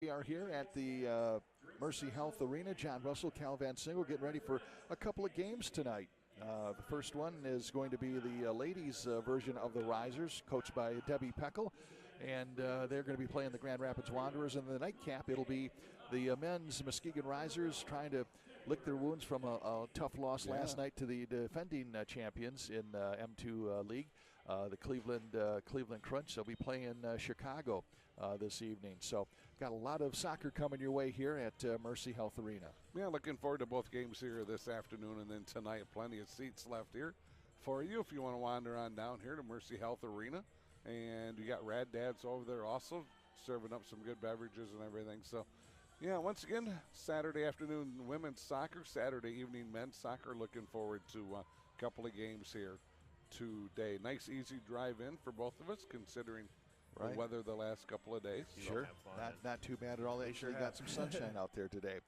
We are here at the Mercy Health Arena. John Russell, Cal Van Single getting ready for a couple of games tonight. The first one is going to be the ladies' version of the Risers, coached by Debbie Peckel. And they're going to be playing the Grand Rapids Wanderers. And the nightcap, it'll be the men's Muskegon Risers trying to lick their wounds from a tough loss last night to the defending champions in M2 League, the Cleveland Crunch. They'll be playing Chicago this evening. So got a lot of soccer coming your way here at Mercy Health Arena. Yeah, looking forward to both games here this afternoon and then tonight. Plenty of seats left here for you if you want to wander on down here to Mercy Health Arena. And you got Rad Dads over there also serving up some good beverages and everything. So, yeah, once again, Saturday afternoon women's soccer, Saturday evening men's soccer. Looking forward to a couple of games here today. Nice, easy drive in for both of us, considering the weather the last couple of days. Sure, not too bad at all. They actually got some sunshine out there today.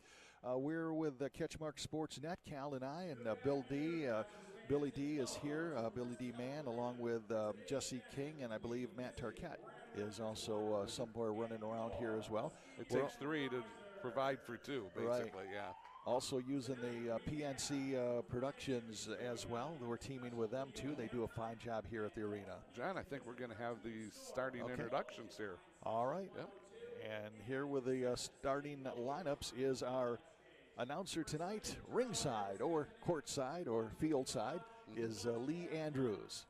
We're with CatchMark SportsNet, Cal and I, and Bill D. Billy D is here, Billy D. Mann, along with Jesse King, and I believe Matt Tarquette is also somewhere running around here as well. It takes three to provide for two, basically, yeah. Also using the PNC Productions as well. We're teaming with them, too. They do a fine job here at the arena. John, I think we're going to have the starting introductions here. All right. Yep. And here with the starting lineups is our announcer tonight, ringside or courtside or field side, is Lee Andrews.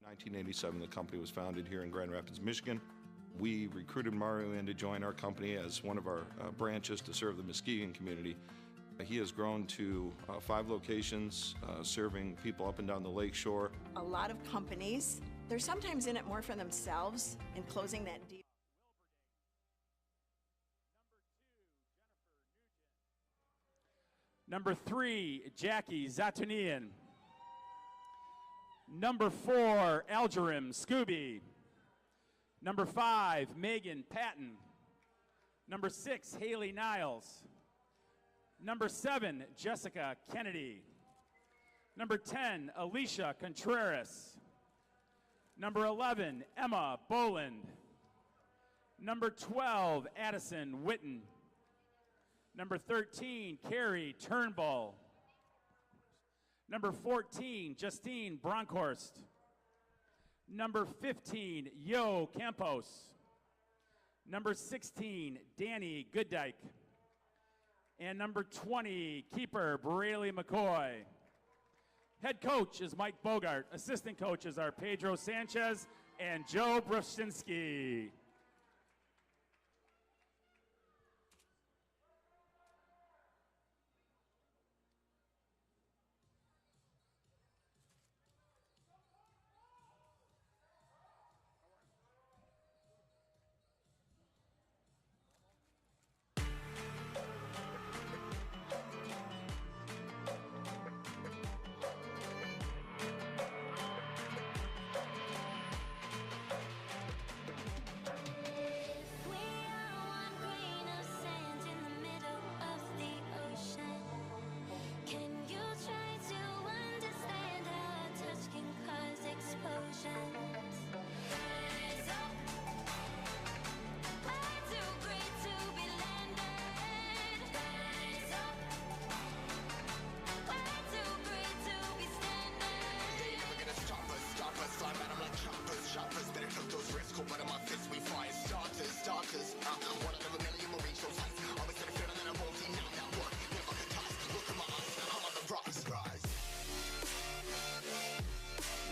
1987, the company was founded here in Grand Rapids, Michigan. We recruited Mario in to join our company as one of our branches to serve the Muskegon community. He has grown to 5 locations, serving people up and down the lake shore. A lot of companies, they're sometimes in it more for themselves and closing that deal. Number 3, Jackie Zatunian. Number 4, Algerim Scooby. Number 5, Megan Patton. Number 6, Haley Niles. Number 7, Jessica Kennedy. Number 10, Alicia Contreras. Number 11, Emma Boland. Number 12, Addison Witten. Number 13, Carrie Turnbull. Number 14, Justine Bronkhorst. Number 15, Yo Campos. Number 16, Danny Gooddyke. And number 20, keeper Braley McCoy. Head coach is Mike Bogart. Assistant coaches are Pedro Sanchez and Joe Brushinsky.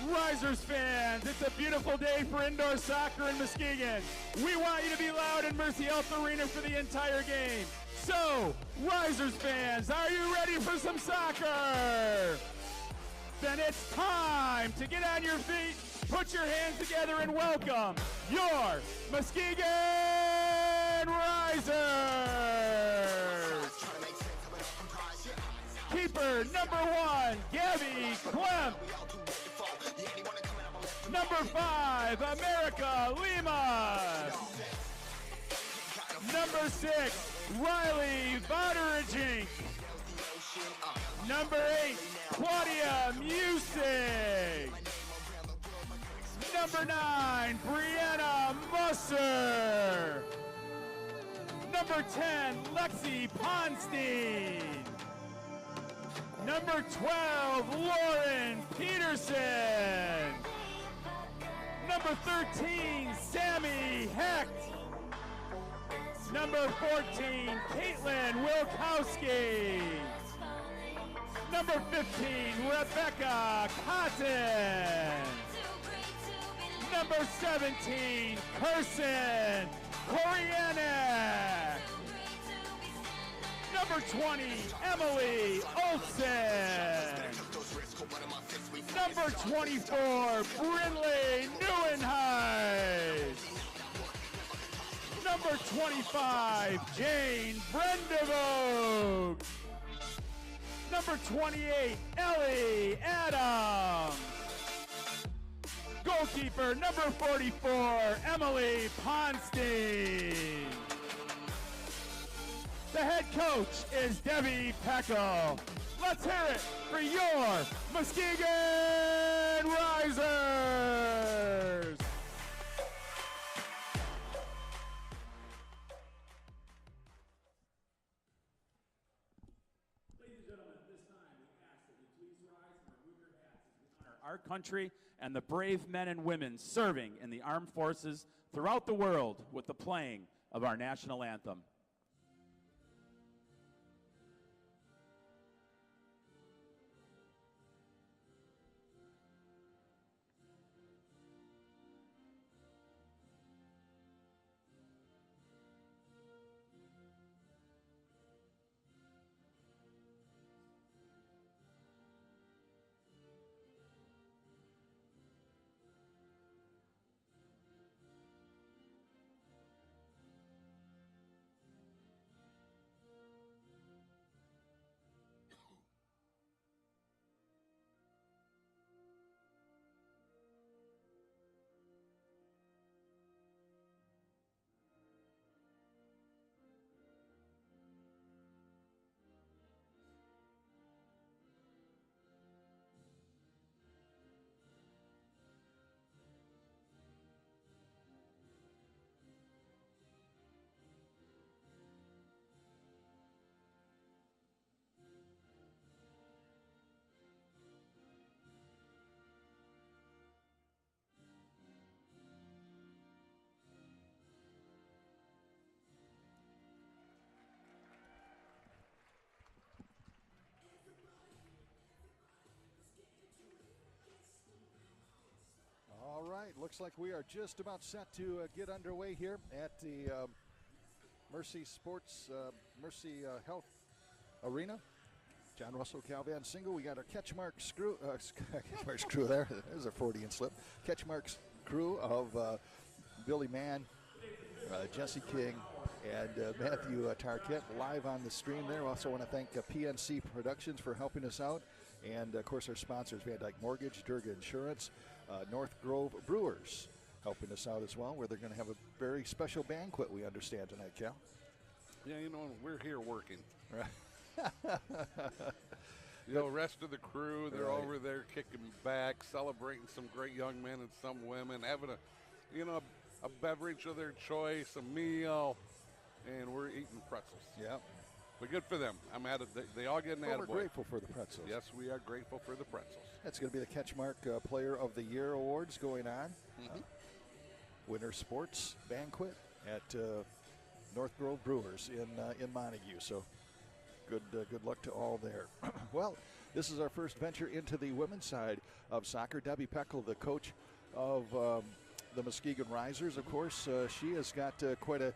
Risers fans, it's a beautiful day for indoor soccer in Muskegon. We want you to be loud in Mercy Health Arena for the entire game. So, Risers fans, are you ready for some soccer? Then it's time to get on your feet, put your hands together, and welcome your Muskegon Risers. Keeper number 1, Gabby Clem. Number 5, America Lima. Number 6, Riley Voderajink. Number 8, Claudia Music. Number 9, Brianna Musser. Number 10, Lexi Ponstein. Number 12, Lauren Peterson. Number 13, Sammy Hecht. Number 14, Caitlin Wilkowski. Number 15, Rebecca Cotton. Number 17, Kirsten Korianek. Number 20, Emily Olsen. Number 24, Brinley Neuenhuis. Number 25, Jane Brendevog. Number 28, Ellie Adams. Goalkeeper, number 44, Emily Ponstein. The head coach is Debbie Peckel. Let's hear it for your Muskegon Risers. Ladies and gentlemen, at this time, we ask that you please rise and remove your hats as we honor our country and the brave men and women serving in the armed forces throughout the world with the playing of our national anthem. All right, looks like we are just about set to get underway here at the Mercy Health Arena. John Russell, Cal Van Single. We got our CatchMark crew there. There's a Freudian slip. CatchMark's crew of Billy Mann, Jesse King, and Matthew Tarquette live on the stream there. Also want to thank PNC Productions for helping us out. And, of course, our sponsors, Van Dyke Mortgage, Durga Insurance, North Grove Brewers helping us out as well, where they're going to have a very special banquet, we understand, tonight, Cal. Yeah, you know, we're here working. Right. You know, rest of the crew, they're Right. over there kicking back, celebrating some great young men and some women, having a beverage of their choice, a meal, and we're eating pretzels. Yeah. But good for them. I'm at it. They all get an Well, we're attaboy. grateful for the pretzels. Yes, we are grateful for the pretzels. That's going to be the CatchMark Player of the Year Awards going on. Winter Sports Banquet at North Grove Brewers in Montague. So good luck to all there. Well, This is our first venture into the women's side of soccer. Debbie Peckel, the coach of the Muskegon Risers, of course, she has got quite a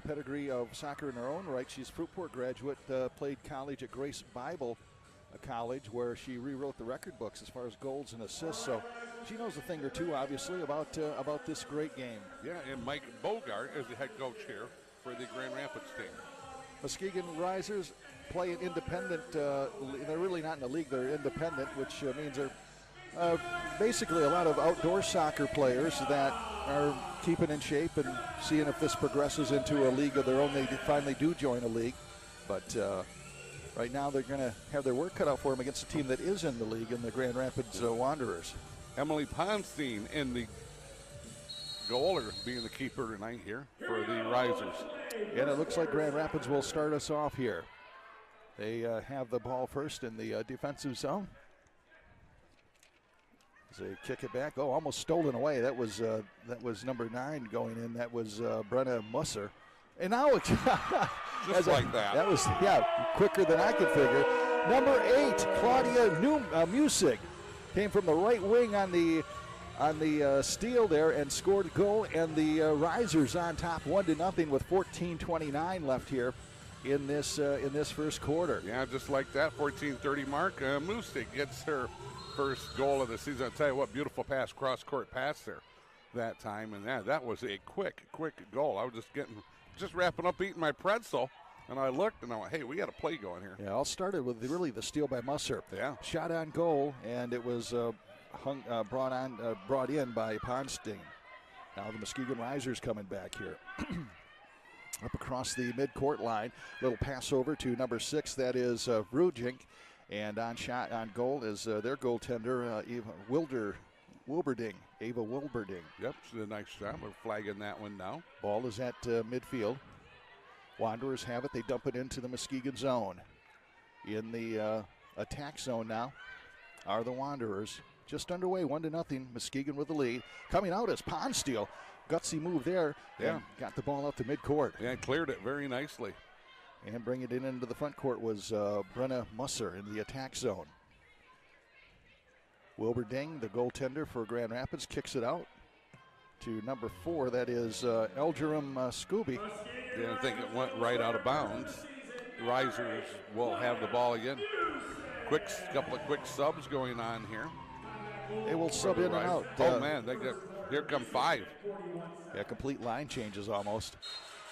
pedigree of soccer in her own right. She's Fruitport graduate, played college at Grace Bible College, where she rewrote the record books as far as goals and assists. So she knows a thing or two, obviously, about this great game. Yeah, and Mike Bogart is the head coach here for the Grand Rapids team. Muskegon Risers play an independent. They're really not in the league. They're independent, which means they're basically a lot of outdoor soccer players that are keeping in shape and seeing if this progresses into a league of their own. They finally do join a league, but right now they're going to have their work cut out for them against a team that is in the league, in the Grand Rapids Wanderers. Emily Ponstein in the goal, or being the keeper tonight here for the Risers. And it looks like Grand Rapids will start us off here. They have the ball first in the defensive zone. As they kick it back. Oh, almost stolen away. That was number 9 going in. That was Brenna Musser. And now it's just like that. That was, quicker than I could figure. Number 8, Claudia Musig, came from the right wing on the steal there and scored a goal. And the Risers on top 1-0 with 14:29 left here in this first quarter. Yeah, just like that, 14:30 mark. Musig gets her first goal of the season. I'll tell you what, beautiful pass, cross-court pass there that time. And that was a quick goal. I was just wrapping up eating my pretzel, and I looked and I went, hey, we got a play going here. Yeah, all started with really the steal by Musser. Yeah. Shot on goal, and it was brought in by Ponstein. Now the Muskegon Risers coming back here. Up across the midcourt line, little pass over to number 6, that is Vrujink. And on goal is their goaltender, Ava Wilberding. Yep, she did a nice job of flagging that one now. Ball is at midfield. Wanderers have it. They dump it into the Muskegon zone. In the attack zone now are the Wanderers. Just underway, 1-0. Muskegon with the lead. Coming out is Ponstein. Gutsy move there. Yeah. And got the ball out to midcourt. Yeah, cleared it very nicely. And bringing it into the front court was Brenna Musser in the attack zone. Wilberding, the goaltender for Grand Rapids, kicks it out to number 4. That is Elgerum Scooby. Yeah, I think it went right out of bounds. The Risers will have the ball again. Couple of quick subs going on here. They will sub in and out. Oh, man, here come 5. Yeah, complete line changes almost.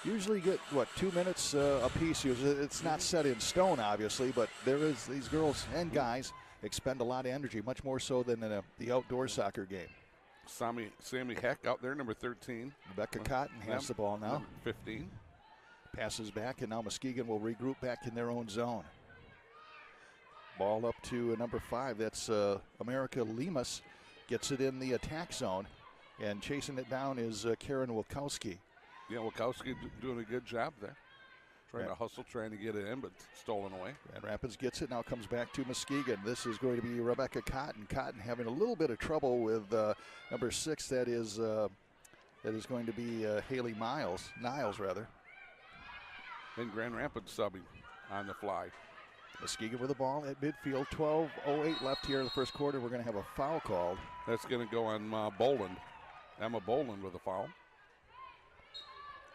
Usually get, 2 minutes apiece. It's not set in stone, obviously, but these girls and guys expend a lot of energy, much more so than in the outdoor soccer game. Sammy Heck out there, number 13. Rebecca Cotton has the ball now. 15. Passes back, and now Muskegon will regroup back in their own zone. Ball up to number 5. That's America Lemus. Gets it in the attack zone, and chasing it down is Karen Wilkowski. Yeah, Wilkowski doing a good job there. Trying to hustle, trying to get it in, but stolen away. Grand Rapids gets it, now comes back to Muskegon. This is going to be Rebecca Cotton. Cotton having a little bit of trouble with number 6. That is going to be Haley Niles. Then Grand Rapids subbing on the fly. Muskegon with the ball at midfield. 12:08 left here in the first quarter. We're going to have a foul called. That's going to go on Boland. Emma Boland with a foul.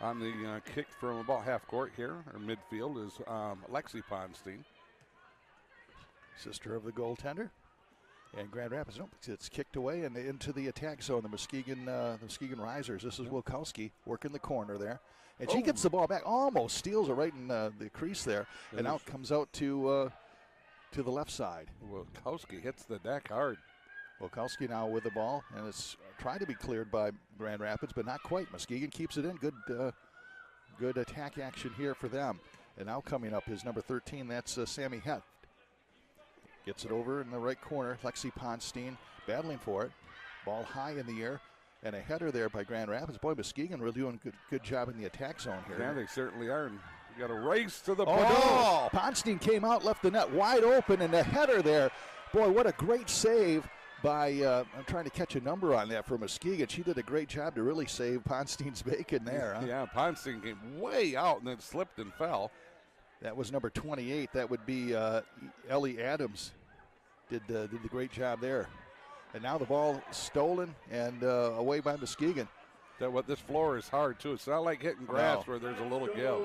On the kick from about half court here, or midfield, is Lexi Ponstein. Sister of the goaltender. And Grand Rapids, it's kicked away and into the attack zone. The Muskegon Risers. This is Wilkowski working the corner there. And she gets the ball back, almost steals it right in the crease there. And out comes out to the left side. Wilkowski hits the deck hard. Wilkowski now with the ball, and it's tried to be cleared by Grand Rapids, but not quite. Muskegon keeps it in. Good attack action here for them. And now coming up is number 13. That's Sammy Heft. Gets it over in the right corner. Lexi Ponstein battling for it. Ball high in the air. And a header there by Grand Rapids. Boy, Muskegon really doing a good job in the attack zone here. Yeah, they certainly are. And we got a race to the ball. Oh, no. Ponstein came out, left the net wide open, and the header there. Boy, what a great save by, I'm trying to catch a number on that for Muskegon. She did a great job to really save Ponstein's bacon there. Huh? Yeah, Ponstein came way out and then slipped and fell. That was number 28. That would be Ellie Adams. did the great job there. And now the ball stolen and away by Muskegon. This floor is hard, too. It's not like hitting grass where there's a little give.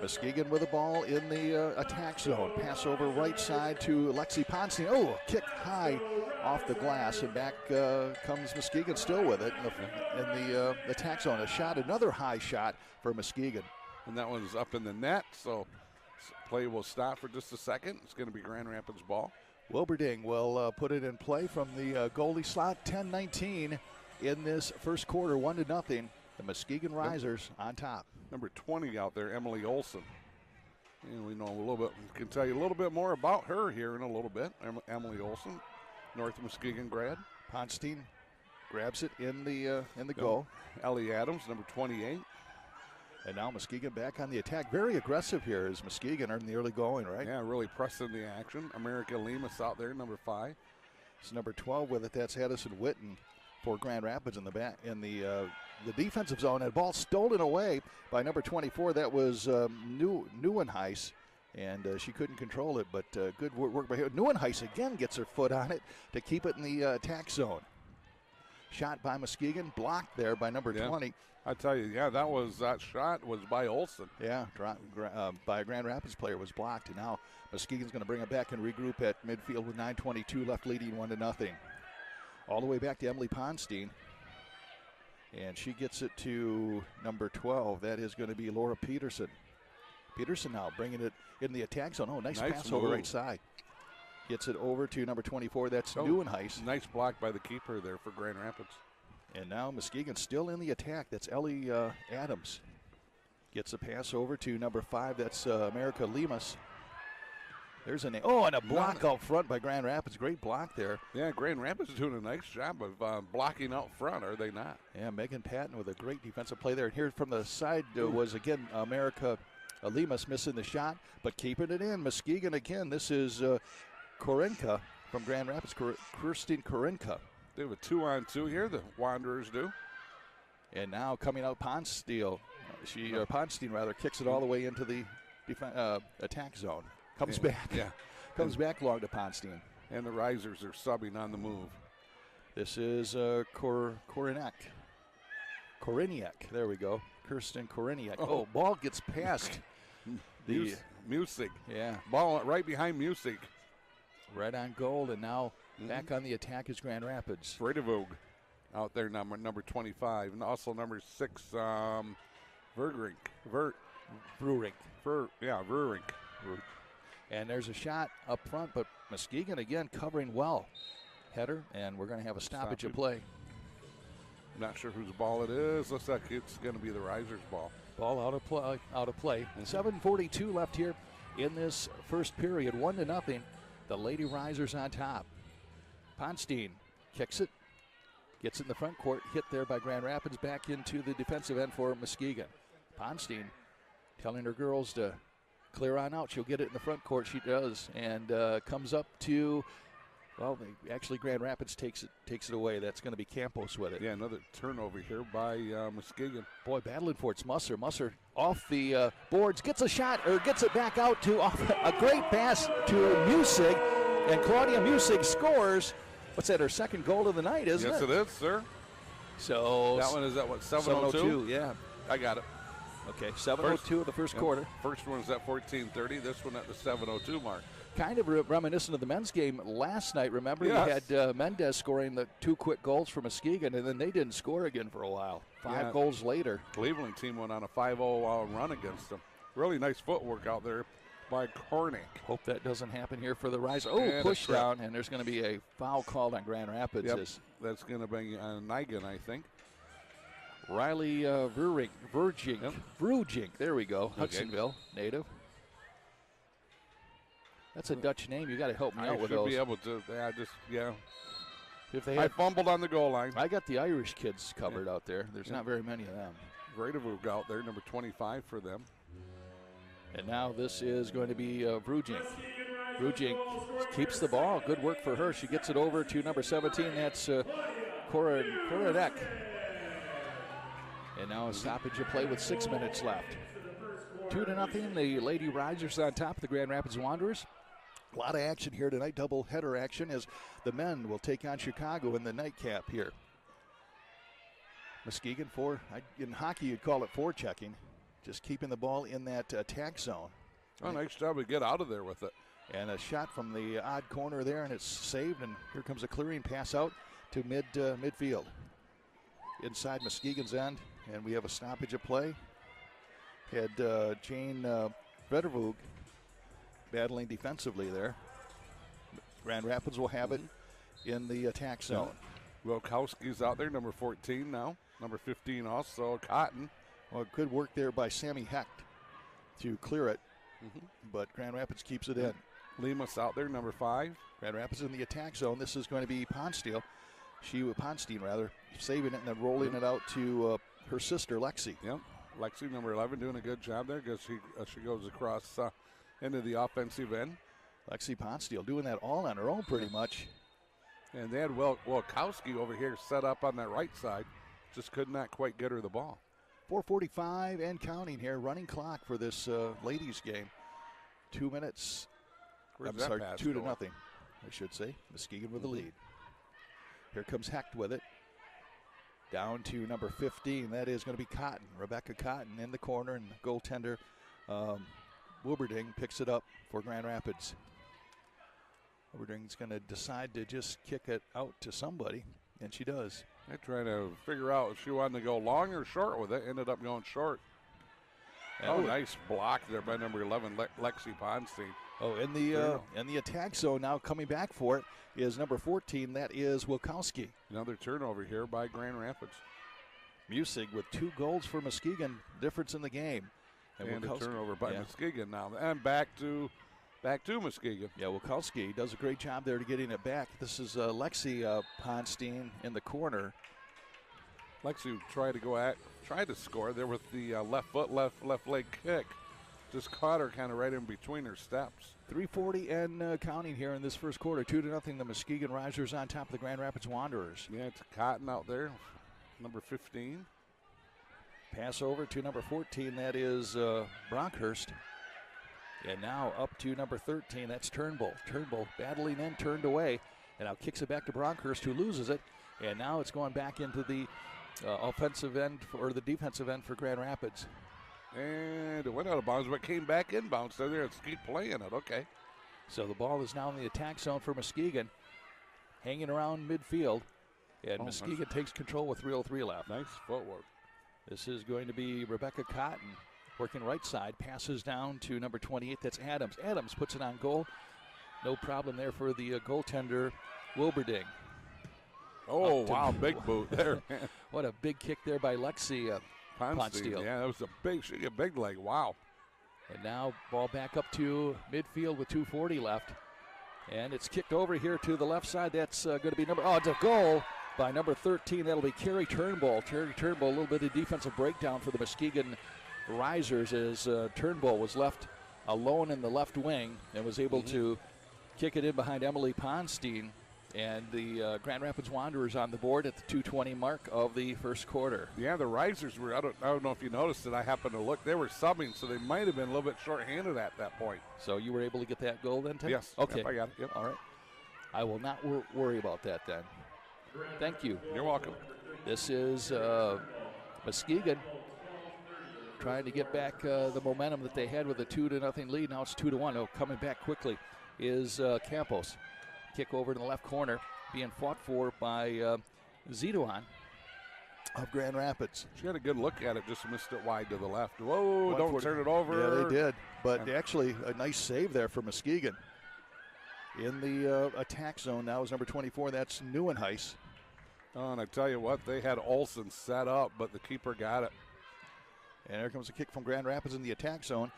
Muskegon with the ball in the attack zone. Pass over right side to Lexi Ponstein. Oh, kick high off the glass, and back comes Muskegon still with it in the attack zone. A shot, another high shot for Muskegon. And that one's up in the net, so play will stop for just a second. It's going to be Grand Rapids ball. Wilberding will put it in play from the goalie slot. 10-19 in this first quarter, 1-0. The Muskegon Risers on top. Number 20 out there, Emily Olson. And we know a little bit, can tell you a little bit more about her here in a little bit. Emily Olson, North Muskegon grad. Ponstein grabs it in the goal. Ellie Adams, number 28. And now Muskegon back on the attack. Very aggressive here as Muskegon are in the early going, right? Yeah, really pressing the action. America Lemus out there, number 5. It's number 12 with it. That's Addison Witten for Grand Rapids in the back in the defensive zone. And ball stolen away by number 24. That was Neuenhuis, and she couldn't control it. But good work by her. Neuenhuis again gets her foot on it to keep it in the attack zone. Shot by Muskegon, blocked there by number 20. I tell you, that shot was by Olson. Yeah, by a Grand Rapids player was blocked. And now Muskegon's going to bring it back and regroup at midfield with 9:22 left, leading 1-0. All the way back to Emily Ponstein. And she gets it to number 12. That is going to be Laura Peterson. Peterson now bringing it in the attack zone. Oh, nice pass over right side. Gets it over to number 24. That's Neuenhuis. Nice block by the keeper there for Grand Rapids. And now Muskegon still in the attack. That's Ellie Adams. Gets a pass over to number 5. That's America Lemus. There's and a block out front by Grand Rapids. Great block there. Yeah, Grand Rapids is doing a nice job of blocking out front, are they not? Yeah, Megan Patton with a great defensive play there. And here from the side was, again, America Lemus missing the shot, but keeping it in. Muskegon again. This is Korenka from Grand Rapids, Kirsten Korenka. They have a 2-on-2 here, the Wanderers do. And now coming out Ponstein. Ponstein rather kicks it all the way into the attack zone. Comes back. Yeah. Comes back long to Ponstein. And the Risers are subbing on the move. This is Koreniak. There we go. Kirsten Koreniak. Oh, ball gets past Musig. Yeah. Ball right behind Musig. Right on goal, and now back on the attack is Grand Rapids. Fredevog out there, number 25. And also number 6, Verrink. And there's a shot up front, but Muskegon again covering well. Header, and we're going to have a stoppage of play. I'm not sure whose ball it is. Looks like it's going to be the Risers' ball. Ball out of play. 7:42 left here in this first period. 1-0. The Lady Risers on top. Ponstein kicks it, gets it in the front court, hit there by Grand Rapids, back into the defensive end for Muskegon. Ponstein telling her girls to clear on out. She'll get it in the front court. She does, and comes up to, actually Grand Rapids takes it away. That's going to be Campos with it. Yeah, another turnover here by Muskegon. Boy, battling for it's Musser. Musser off the boards, gets a shot, or gets it back out to a great pass to Musig, and Claudia Musig scores. What's that, her second goal of the night, isn't it? Yes, it is, sir. So that one is at what, 7:02? Yeah. I got it. Okay, 7:02 of the first quarter. First one is at 14:30. This one at the 7:02 mark. Kind of reminiscent of the men's game last night. Remember, yes. You had Mendez scoring the 2 quick goals for Muskegon, and then they didn't score again for a while. 5 goals later. Cleveland team went on a 5-0 run against them. Really nice footwork out there by Kornick. Hope that doesn't happen here for the Rise. Oh, push down, and there's going to be a foul called on Grand Rapids. Yep, that's going to be Nigan, I think. Riley Vrujink, there we go, Hudsonville native. That's a Dutch name. You got to help me out with those. I should be able to. If they I fumbled on the goal line. I got the Irish kids covered out there. There's not very many of them. Vredevug out there, number 25 for them. And now this is going to be Vrujink. Vrujink keeps the ball. Good work for her. She gets it over to number 17. That's Korenek. And now a stoppage of play with 6 minutes left. 2-0. The Lady Risers on top of the Grand Rapids Wanderers. A lot of action here tonight, double header action as the men will take on Chicago in the nightcap here. Muskegon in hockey you'd call it forechecking, just keeping the ball in that attack zone. Oh, nice job to get out of there with it. And a shot from the odd corner there, and it's saved, and here comes a clearing pass out to midfield. Inside Muskegon's end, and we have a stoppage of play. Had Jane Vedervug battling defensively there. Grand Rapids will have it in the attack zone. Wilkowski's out there, number 14 now. Number 15 also, Cotton. Well, good work there by Sammy Hecht to clear it, but Grand Rapids keeps it in. Lemus out there, number 5. Grand Rapids in the attack zone. This is going to be Ponstein, saving it and then rolling it out to her sister, Lexi. Yep, Lexi, number 11, doing a good job there because she goes across into the offensive end. Lexi Ponstein doing that all on her own pretty much. And they had Wilkowski over here set up on that right side. Just could not quite get her the ball. 4:45 and counting here. Running clock for this ladies game. 2 minutes. Where's I'm that sorry, pass 2 to going? nothing, I should say. Muskegon with the lead. Here comes Hecht with it. Down to number 15. That is going to be Cotton. Rebecca Cotton in the corner, and goaltender Wilberding picks it up for Grand Rapids. Wilberding's going to decide to just kick it out to somebody, and she does. They're trying to figure out if she wanted to go long or short with it. Ended up going short. Nice block there by number 11, Lexi Ponstein. Oh, in the attack zone now coming back for it is number 14. That is Wilkowski. Another turnover here by Grand Rapids. Musig with 2 goals for Muskegon. Difference in the game. And a turnover by Muskegon now. And back to Muskegon. Yeah, Wilkowski does a great job there to getting it back. This is Lexi Ponstein in the corner. Lexi tried to score there with the left foot, left leg kick. Just caught her kind of right in between her steps. 3:40 and counting here in this first quarter. 2-0. The Muskegon Risers on top of the Grand Rapids Wanderers. Yeah, it's Cotton out there, number 15. Pass over to number 14. That is Bronkhurst. And now up to number 13. That's Turnbull. Turnbull battling in, turned away. And now kicks it back to Bronkhurst, who loses it. And now it's going back into the offensive end or the defensive end for Grand Rapids. And it went out of bounds, but came back inbounds. So there, it's keep playing it. Okay. So the ball is now in the attack zone for Muskegon, hanging around midfield. And Muskegon takes control with 3:03 left. Nice footwork. This is going to be Rebecca Cotton working right side. Passes down to number 28. That's Adams. Adams puts it on goal. No problem there for the goaltender, Wilberding. Oh, wow, big boot there. What a big kick there by Lexi Ponstein. Yeah, that was a big leg. Wow. And now ball back up to midfield with 2:40 left. And it's kicked over here to the left side. That's going to be it's a goal by number 13. That'll be Carrie Turnbull. Carrie Turnbull, a little bit of defensive breakdown for the Muskegon Risers as Turnbull was left alone in the left wing and was able to kick it in behind Emily Ponstein. And the Grand Rapids Wanderers on the board at the 2:20 mark of the first quarter. Yeah, the Risers were, I don't know if you noticed it, I happened to look. They were subbing, so they might have been a little bit shorthanded at that point. So you were able to get that goal then, Tim? Yes. Okay. Yep, I got it. Yep. All right. I will not worry about that then. Thank you. You're welcome. This is Muskegon trying to get back the momentum that they had with a 2-0 lead. Now it's 2-1. Oh, coming back quickly is Campos. Kick over to the left corner, being fought for by Zidouan of Grand Rapids. She had a good look at it, just missed it wide to the left. Whoa, don't turn it over. Yeah, they did. But actually, a nice save there for Muskegon. In the attack zone now is number 24. That's Neuenhuis. Oh, and I tell you what, they had Olsen set up, but the keeper got it. And here comes a kick from Grand Rapids in the attack zone.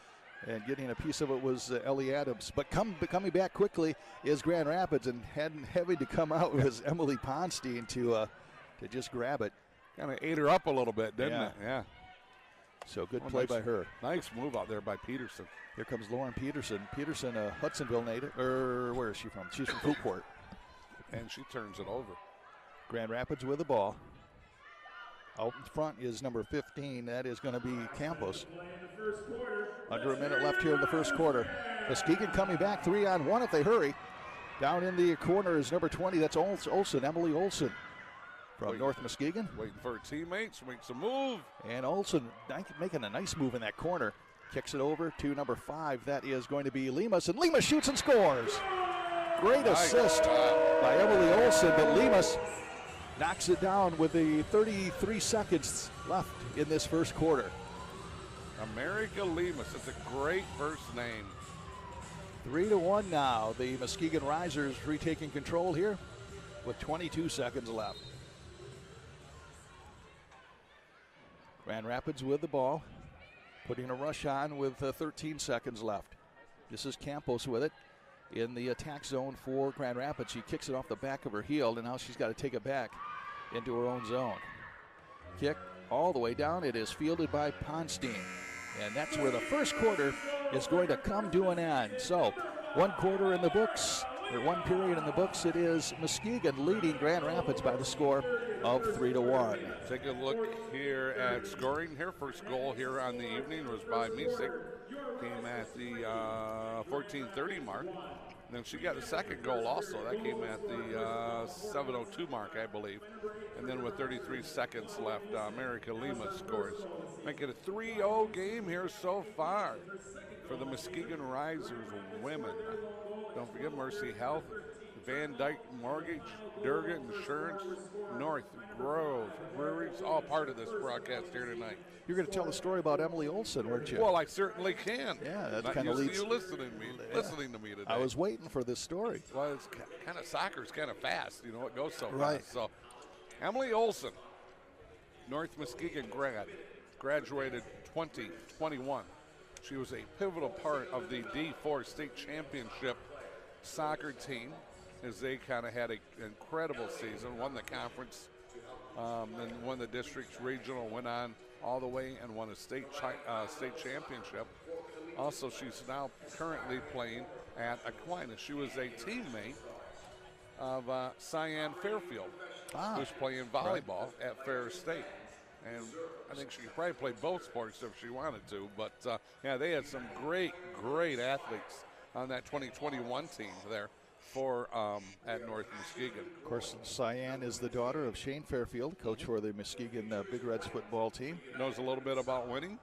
And getting a piece of it was Ellie Adams. But coming back quickly is Grand Rapids, and having to come out was Emily Ponstein to just grab it. Kind of ate her up a little bit, didn't it? Yeah. So good play by her. Nice move out there by Peterson. Here comes Lauren Peterson. Peterson, a Hudsonville native. Where is she from? She's from Fruitport. And she turns it over. Grand Rapids with the ball. Out in front is number 15. That is going to be Campos. Under a minute left here in the first quarter. Muskegon coming back 3-on-1 if they hurry. Down in the corner is number 20. That's Olsen, Emily Olsen from North Muskegon. Waiting for her teammates, makes a move. And Olsen making a nice move in that corner. Kicks it over to number 5. That is going to be Lemus. And Lemus shoots and scores. Great assist by Emily Olsen, but Lemus knocks it down with the 33 seconds left in this first quarter. America Lemus, it's a great first name. 3-1 now. The Muskegon Risers retaking control here with 22 seconds left. Grand Rapids with the ball, putting a rush on with 13 seconds left. This is Campos with it in the attack zone for Grand Rapids. She kicks it off the back of her heel, and now she's got to take it back into her own zone. Kick all the way down. It is fielded by Ponstein. And that's where the first quarter is going to come to an end. So, one quarter in the books, or one period in the books. It is Muskegon leading Grand Rapids by the score of 3-1. Take a look here at scoring here. First goal here on the evening was by Misik. Came at the 14:30 mark. And then she got a second goal also. That came at the 7:02 mark, I believe. And then with 33 seconds left, America Lima scores. Make it a 3-0 game here so far for the Muskegon Risers women. Don't forget Mercy Health, Van Dyke Mortgage, Durga Insurance, North Grove Breweries, all part of this broadcast here tonight. You're going to tell the story about Emily Olsen, weren't you? Well, I certainly can. Yeah, that kind of leads. You listening to me today. I was waiting for this story. Well, it's kind of soccer's kind of fast. You know, it goes so right. fast. So, Emily Olsen, North Muskegon graduated 2021. She was a pivotal part of the D4 state championship soccer team as they kind of had an incredible season, won the conference, and won the district's regional, went on all the way and won a state championship. Also, she's now currently playing at Aquinas. She was a teammate of Cyan Fairfield, who's playing volleyball at Ferris State. And I think she could probably play both sports if she wanted to. But, yeah, they had some great athletes on that 2021 team there for at North Muskegon. Of course, Cyan is the daughter of Shane Fairfield, coach for the Muskegon Big Reds football team. Knows a little bit about winning.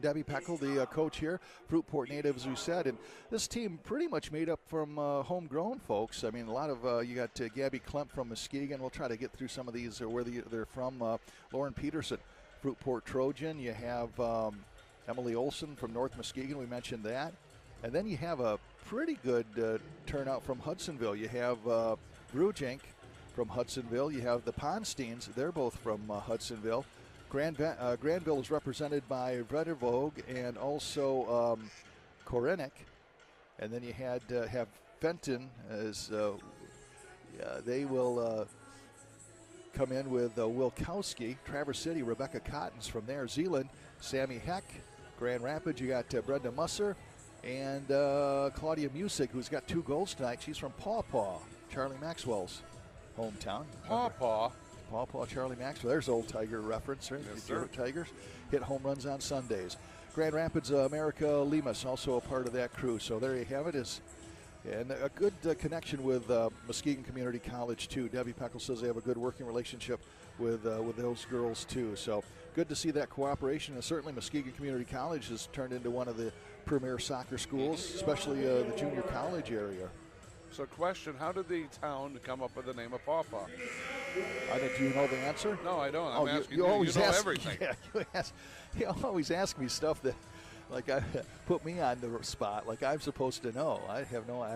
Debbie Peckel, the coach here, Fruitport native, as we said. And this team pretty much made up from homegrown folks. I mean, a lot of, you got Gabby Klemp from Muskegon. We'll try to get through some of these, where they're from. Lauren Peterson, Fruitport Trojan. You have Emily Olsen from North Muskegon. We mentioned that. And then you have a pretty good turnout from Hudsonville. You have Brujink from Hudsonville. You have the Ponsteins. They're both from Hudsonville. Granville is represented by Vredervog and also Korenik. And then you have Fenton as they will come in with Wilkowski. Traverse City, Rebecca Cottons from there. Zeeland, Sammy Heck. Grand Rapids, you got Brenda Musser. And Claudia Music, who's got 2 goals tonight. She's from Paw Paw, Charlie Maxwell's hometown. Paw Paw, Charlie Maxwell. There's old Tiger reference, right? Yes, sir. Tigers hit home runs on Sundays. Grand Rapids, America Lemus, also a part of that crew. So there you have it. And a good connection with Muskegon Community College, too. Debbie Peckel says they have a good working relationship with those girls, too. So good to see that cooperation. And certainly Muskegon Community College has turned into one of the premier soccer schools, especially the junior college area. So question, how did the town come up with the name of Paw Paw? Do you know the answer? No, I don't. I'm asking you. Always You know ask, everything. Yeah, you always ask me stuff that, like, put me on the spot, like I'm supposed to know. I have no.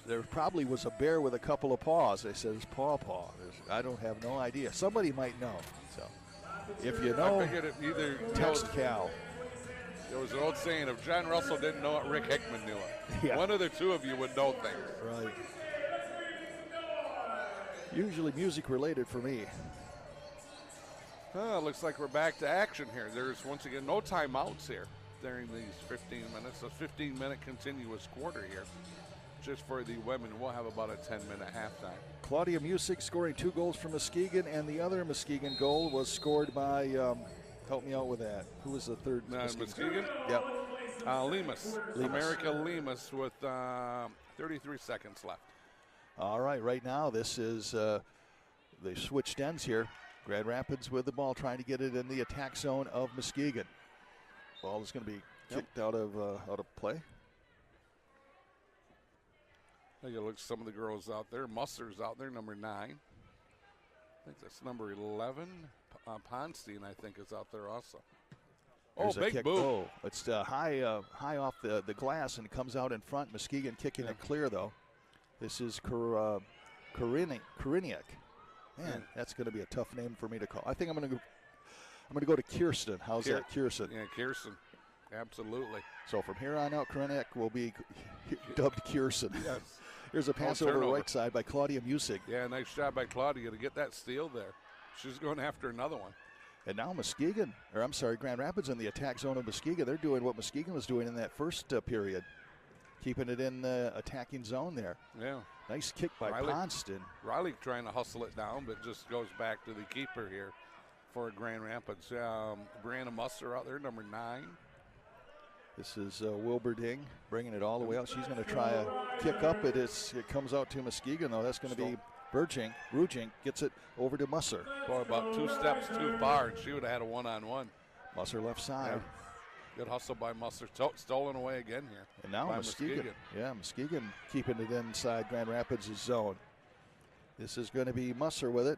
There probably was a bear with a couple of paws. They said it's Paw Paw. I don't have no idea. Somebody might know. So, if you know, I figured it either text Cal. There was an old saying: if John Russell didn't know it, Rick Hickman knew it. Yeah. One of the two of you would know things. Right. Usually music related for me. Looks like we're back to action here. There's once again no timeouts here during these 15 minutes. A 15-minute continuous quarter here. just for the women. We'll have about a 10-minute halftime. Claudia Music scoring 2 goals for Muskegon, and the other Muskegon goal was scored by, help me out with that. Who was the third? Muskegon? Yep. Lemus. America Lemus with 33 seconds left. All right now this is, they switched ends here. Grand Rapids with the ball, trying to get it in the attack zone of Muskegon. Ball is going to be kicked out of play. Take a look at some of the girls out there. Musser's out there, number 9. I think that's number 11. Ponstein, I think, is out there also. There's big kick. boot. Oh, it's high off the glass and comes out in front. Muskegon kicking it clear, though. This is Koriniak. Man, that's going to be a tough name for me to call. I think I'm going to go to Kirsten. How's that, Kirsten? Yeah, Kirsten. Absolutely. So from here on out, Koriniak will be dubbed Kirsten. Yes. Here's a pass over the right side by Claudia Music. Yeah, nice job by Claudia to get that steal there. She's going after another one. And now Grand Rapids in the attack zone of Muskegon. They're doing what Muskegon was doing in that first period, keeping it in the attacking zone there. Yeah. Nice kick by Ponston. Riley trying to hustle it down, but just goes back to the keeper here for Grand Rapids. Brianna Musser out there, number 9. This is Wilberding bringing it all the way out. She's going to try a kick up. It comes out to Muskegon, though. That's going to be Rujink gets it over to Musser. Boy, about 2 steps too far, and she would have had a one-on-one. Musser left side. Yeah. Good hustle by Musser. Stolen away again here. And now Muskegon. Yeah, Muskegon keeping it inside Grand Rapids' zone. This is going to be Musser with it.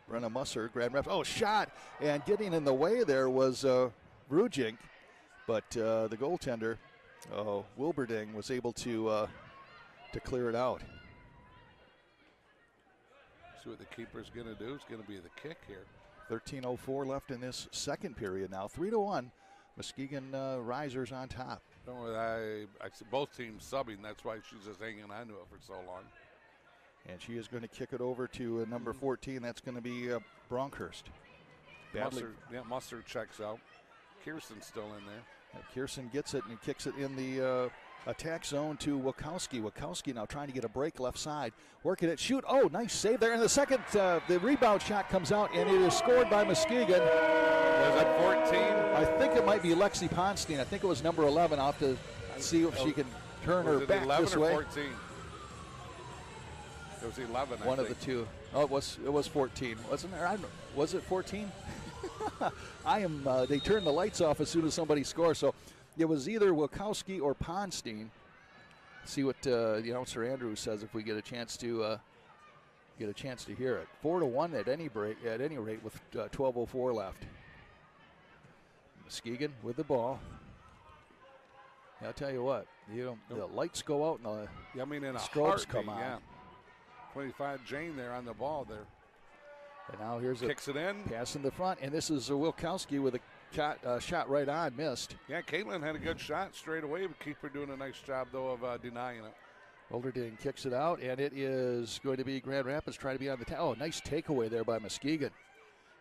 Brenna Musser, Grand Rapids. Oh, shot! And getting in the way there was Rujink. But the goaltender, Wilberding, was able to clear it out. See what the keeper's going to do. It's going to be the kick here. 13:04 left in this second period now. 3-1. Muskegon Risers on top. Don't worry, I see both teams subbing. That's why she's just hanging on to it for so long. And she is going to kick it over to number 14. That's going to be Bronkhurst. Musser checks out. Kirsten's still in there. Kirsten gets it and kicks it in the attack zone to Wachowski. Wachowski now trying to get a break left side. Working it, shoot. Oh, nice save there. And the second, the rebound shot comes out, and it is scored by Muskegon. Was that 14? I think it might be Lexi Ponstein. I think it was number 11. I'll have to see if she can turn her back this way. 14? It was 11, One of the two. Oh, it was 14. Wasn't there? Was it 14? They turned the lights off as soon as somebody scores. So it was either Wachowski or Ponstein. See what the announcer Andrew says if we get a chance to hear it. 4-1 at any rate with 12:04 left. Muskegon with the ball. I'll tell you what, the lights go out and the strobes come on. Yeah. 25 Jane there on the ball there. And now here's kicks it in. Pass in the front, and this is Wilkowski with a shot right on, missed. Yeah, Caitlin had a good shot straight away, but keeper doing a nice job, though, of denying it. Wilberding kicks it out, and it is going to be Grand Rapids trying to be on the nice takeaway there by Muskegon.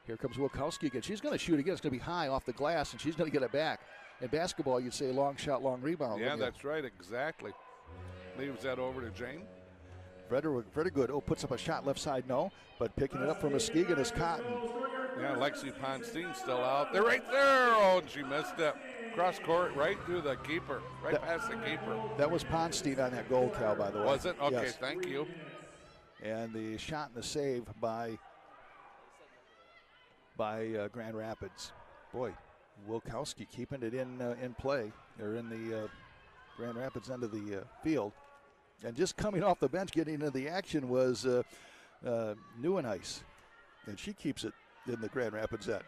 Here comes Wilkowski again. She's going to shoot again. It's going to be high off the glass, and she's going to get it back. In basketball, you'd say long shot, long rebound. Yeah, that's right, exactly. Leaves that over to Jane. Very good. Oh, puts up a shot left side, no. But picking it up for Muskegon is Cotton. Yeah, Lexi Ponstein still out. They're right there. Oh, and she missed it. Cross court, right through the keeper. Past the keeper. That was Ponstein on that goal, Cal, by the way. Was it? Okay, yes. Thank you. And the shot and the save by Grand Rapids. Boy, Wilkowski keeping it in play. They're in the Grand Rapids end of the field. And just coming off the bench, getting into the action was Nieuwenhuis. And she keeps it in the Grand Rapids end.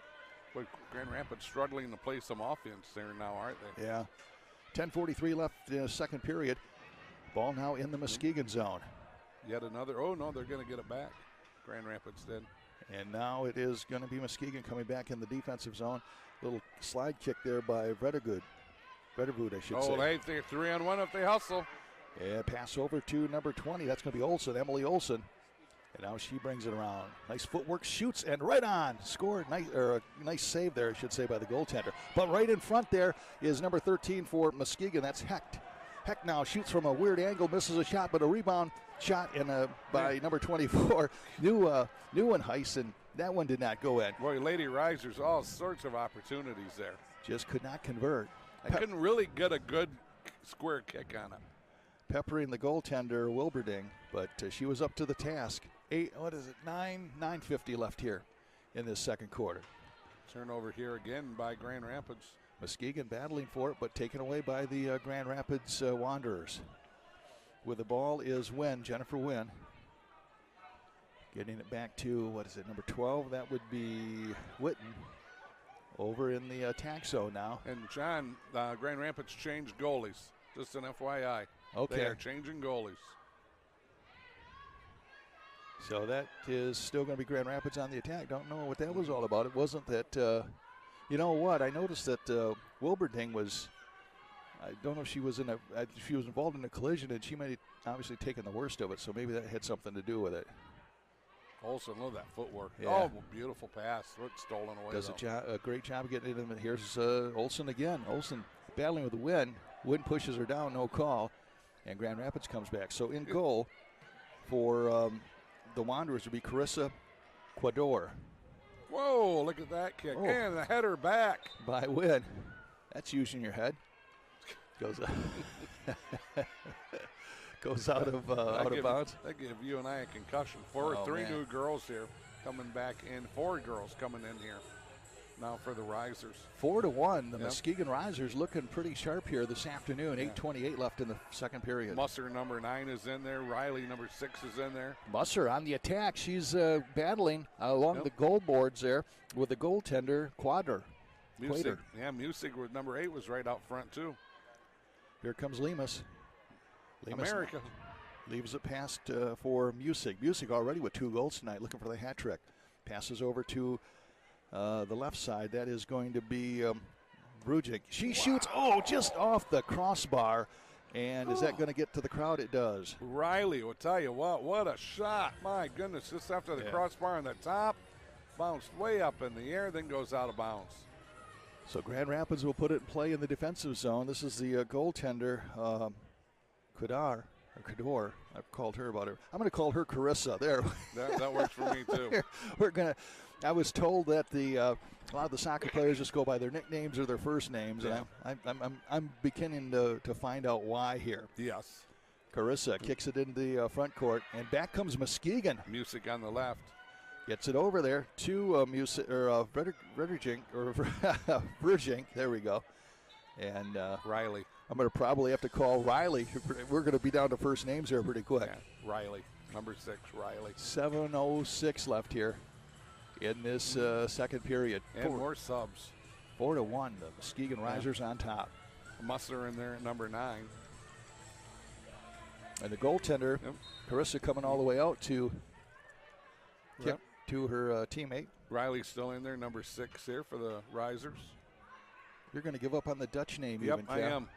But Grand Rapids struggling to play some offense there now, aren't they? Yeah. 10:43 left in the second period. Ball now in the Muskegon zone. Yet another. Oh, no, they're going to get it back. Grand Rapids did. And now it is going to be Muskegon coming back in the defensive zone. Little slide kick there by Vredderwood, I should say. Oh, hey, they're 3-on-1 if they hustle. Yeah, pass over to number 20. That's going to be Olsen, Emily Olsen. And now she brings it around. Nice footwork, shoots, and right on. Scored. Nice save there, I should say, by the goaltender. But right in front there is number 13 for Muskegon. That's Hecht. Heck now shoots from a weird angle, misses a shot, but a rebound shot by number 24, Neuenhuis, and that one did not go in. Boy, Lady Risers, all sorts of opportunities there. Just could not convert. I couldn't really get a good square kick on it. Peppering the goaltender, Wilberding, but she was up to the task. 9:50 left here in this second quarter. Turnover here again by Grand Rapids. Muskegon battling for it, but taken away by the Grand Rapids Wanderers. With the ball is Jennifer Wynn. Getting it back to, number 12? That would be Witten. Over in the attack zone now. And John, Grand Rapids changed goalies. Just an FYI. Okay. They are changing goalies. So that is still going to be Grand Rapids on the attack. Don't know what that was all about. It wasn't that, you know what? I noticed that Wilberding was, I don't know if she was she was involved in a collision, and she might have obviously taken the worst of it, so maybe that had something to do with it. Olsen, look at that footwork. Yeah. Oh, beautiful pass. It's stolen away. Does a great job of getting it in. Here's Olsen again. Olsen battling with the Wynn. Wynn pushes her down, no call, and Grand Rapids comes back. So in goal for the Wanderers would be Carissa Quador. Whoa, look at that kick. Oh. And the header back. By Wynn. That's using your head. Goes goes out of bounds. That give you and I a concussion. Three new girls here coming back in. 4 girls coming in here now for the Risers. 4-1. The Muskegon Risers looking pretty sharp here this afternoon. 8:28 left in the second period. Musser, number 9, is in there. Riley, number 6, is in there. Musser on the attack. She's battling along the goal boards there with the goaltender, Quadr. Musig. Yeah, Musig with number 8 was right out front, too. Here comes Lemus. America. Leaves it past for Musig. Musig already with 2 goals tonight, looking for the hat trick. Passes over to the left side. That is going to be Brujic. She shoots, just off the crossbar. And is that going to get to the crowd? It does. Riley, will tell you what a shot. My goodness, just after the crossbar on the top. Bounced way up in the air, then goes out of bounds. So Grand Rapids will put it in play in the defensive zone. This is the goaltender, Kadar. Kador. I've called her about her. I'm going to call her Carissa. There. That works for me too. I was told that a lot of the soccer players just go by their nicknames or their first names, and I'm beginning to find out why here. Yes. Carissa kicks it into the front court, and back comes Muskegon. Music on the left. Gets it over there to Brujink. There we go. And Riley. I'm going to probably have to call Riley. We're going to be down to first names here pretty quick. Yeah, Riley, number 6, Riley. 7:06 left here in this second period. And more subs. 4-1. The Muskegon Risers on top. Musser in there at number 9. And the goaltender, Carissa, coming all the way out to kick to her teammate. Riley's still in there, number 6 here for the Risers. You're going to give up on the Dutch name, Yep, even, I am.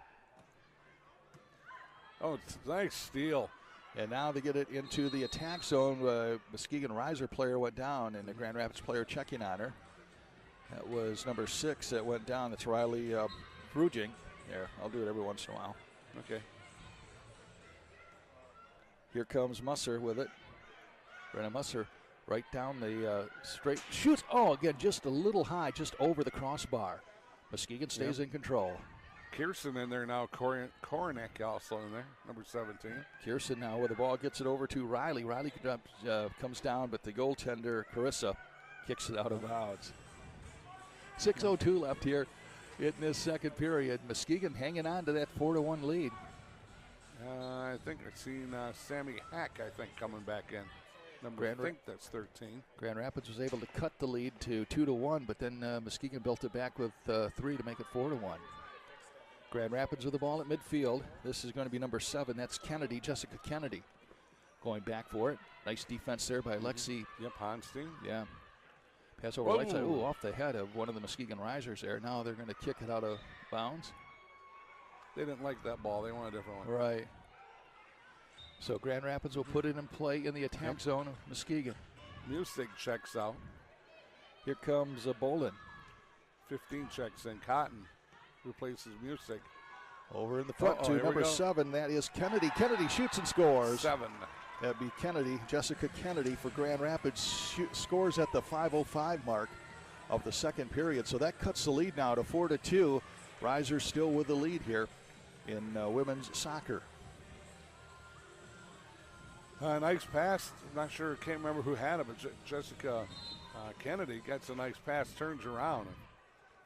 Oh, it's a nice steal. And now they get it into the attack zone. Muskegon Riser player went down, and the Grand Rapids player checking on her. That was number 6 that went down. That's Riley Brujing. There, I'll do it every once in a while. Okay. Here comes Musser with it. Brenna Musser right down the straight. Shoots. Oh, again, just a little high, just over the crossbar. Muskegon stays in control. Kirsten in there now. Koronek also in there, number 17. Kirsten now with the ball, gets it over to Riley. Riley comes down, but the goaltender, Carissa, kicks it out of bounds. 6:02 left here in this second period. Muskegon hanging on to that 4-1 lead. I think I've seen Sammy Hack, coming back in. I think that's 13. Grand Rapids was able to cut the lead to 2-1, but then Muskegon built it back with 3 to make it 4-1. Grand Rapids with the ball at midfield. This is going to be number 7. That's Kennedy, Jessica Kennedy, going back for it. Nice defense there by Lexi. Yep, Honstein. Yeah. Pass over right side. Off the head of one of the Muskegon Risers there. Now they're going to kick it out of bounds. They didn't like that ball. They want a different one. Right. So Grand Rapids will put it in play in the attack zone of Muskegon. Musig checks out. Here comes Bolin. 15 checks in. Cotton replaces Musig. Over in the front to number 7. That is Kennedy. Kennedy shoots and scores. 7. That'd be Kennedy, Jessica Kennedy for Grand Rapids. Scores at the 5:05 mark of the second period. So that cuts the lead now to 4-2. Risers still with the lead here in women's soccer. Nice pass. I'm not sure, can't remember who had it, but Jessica Kennedy gets a nice pass, turns around, and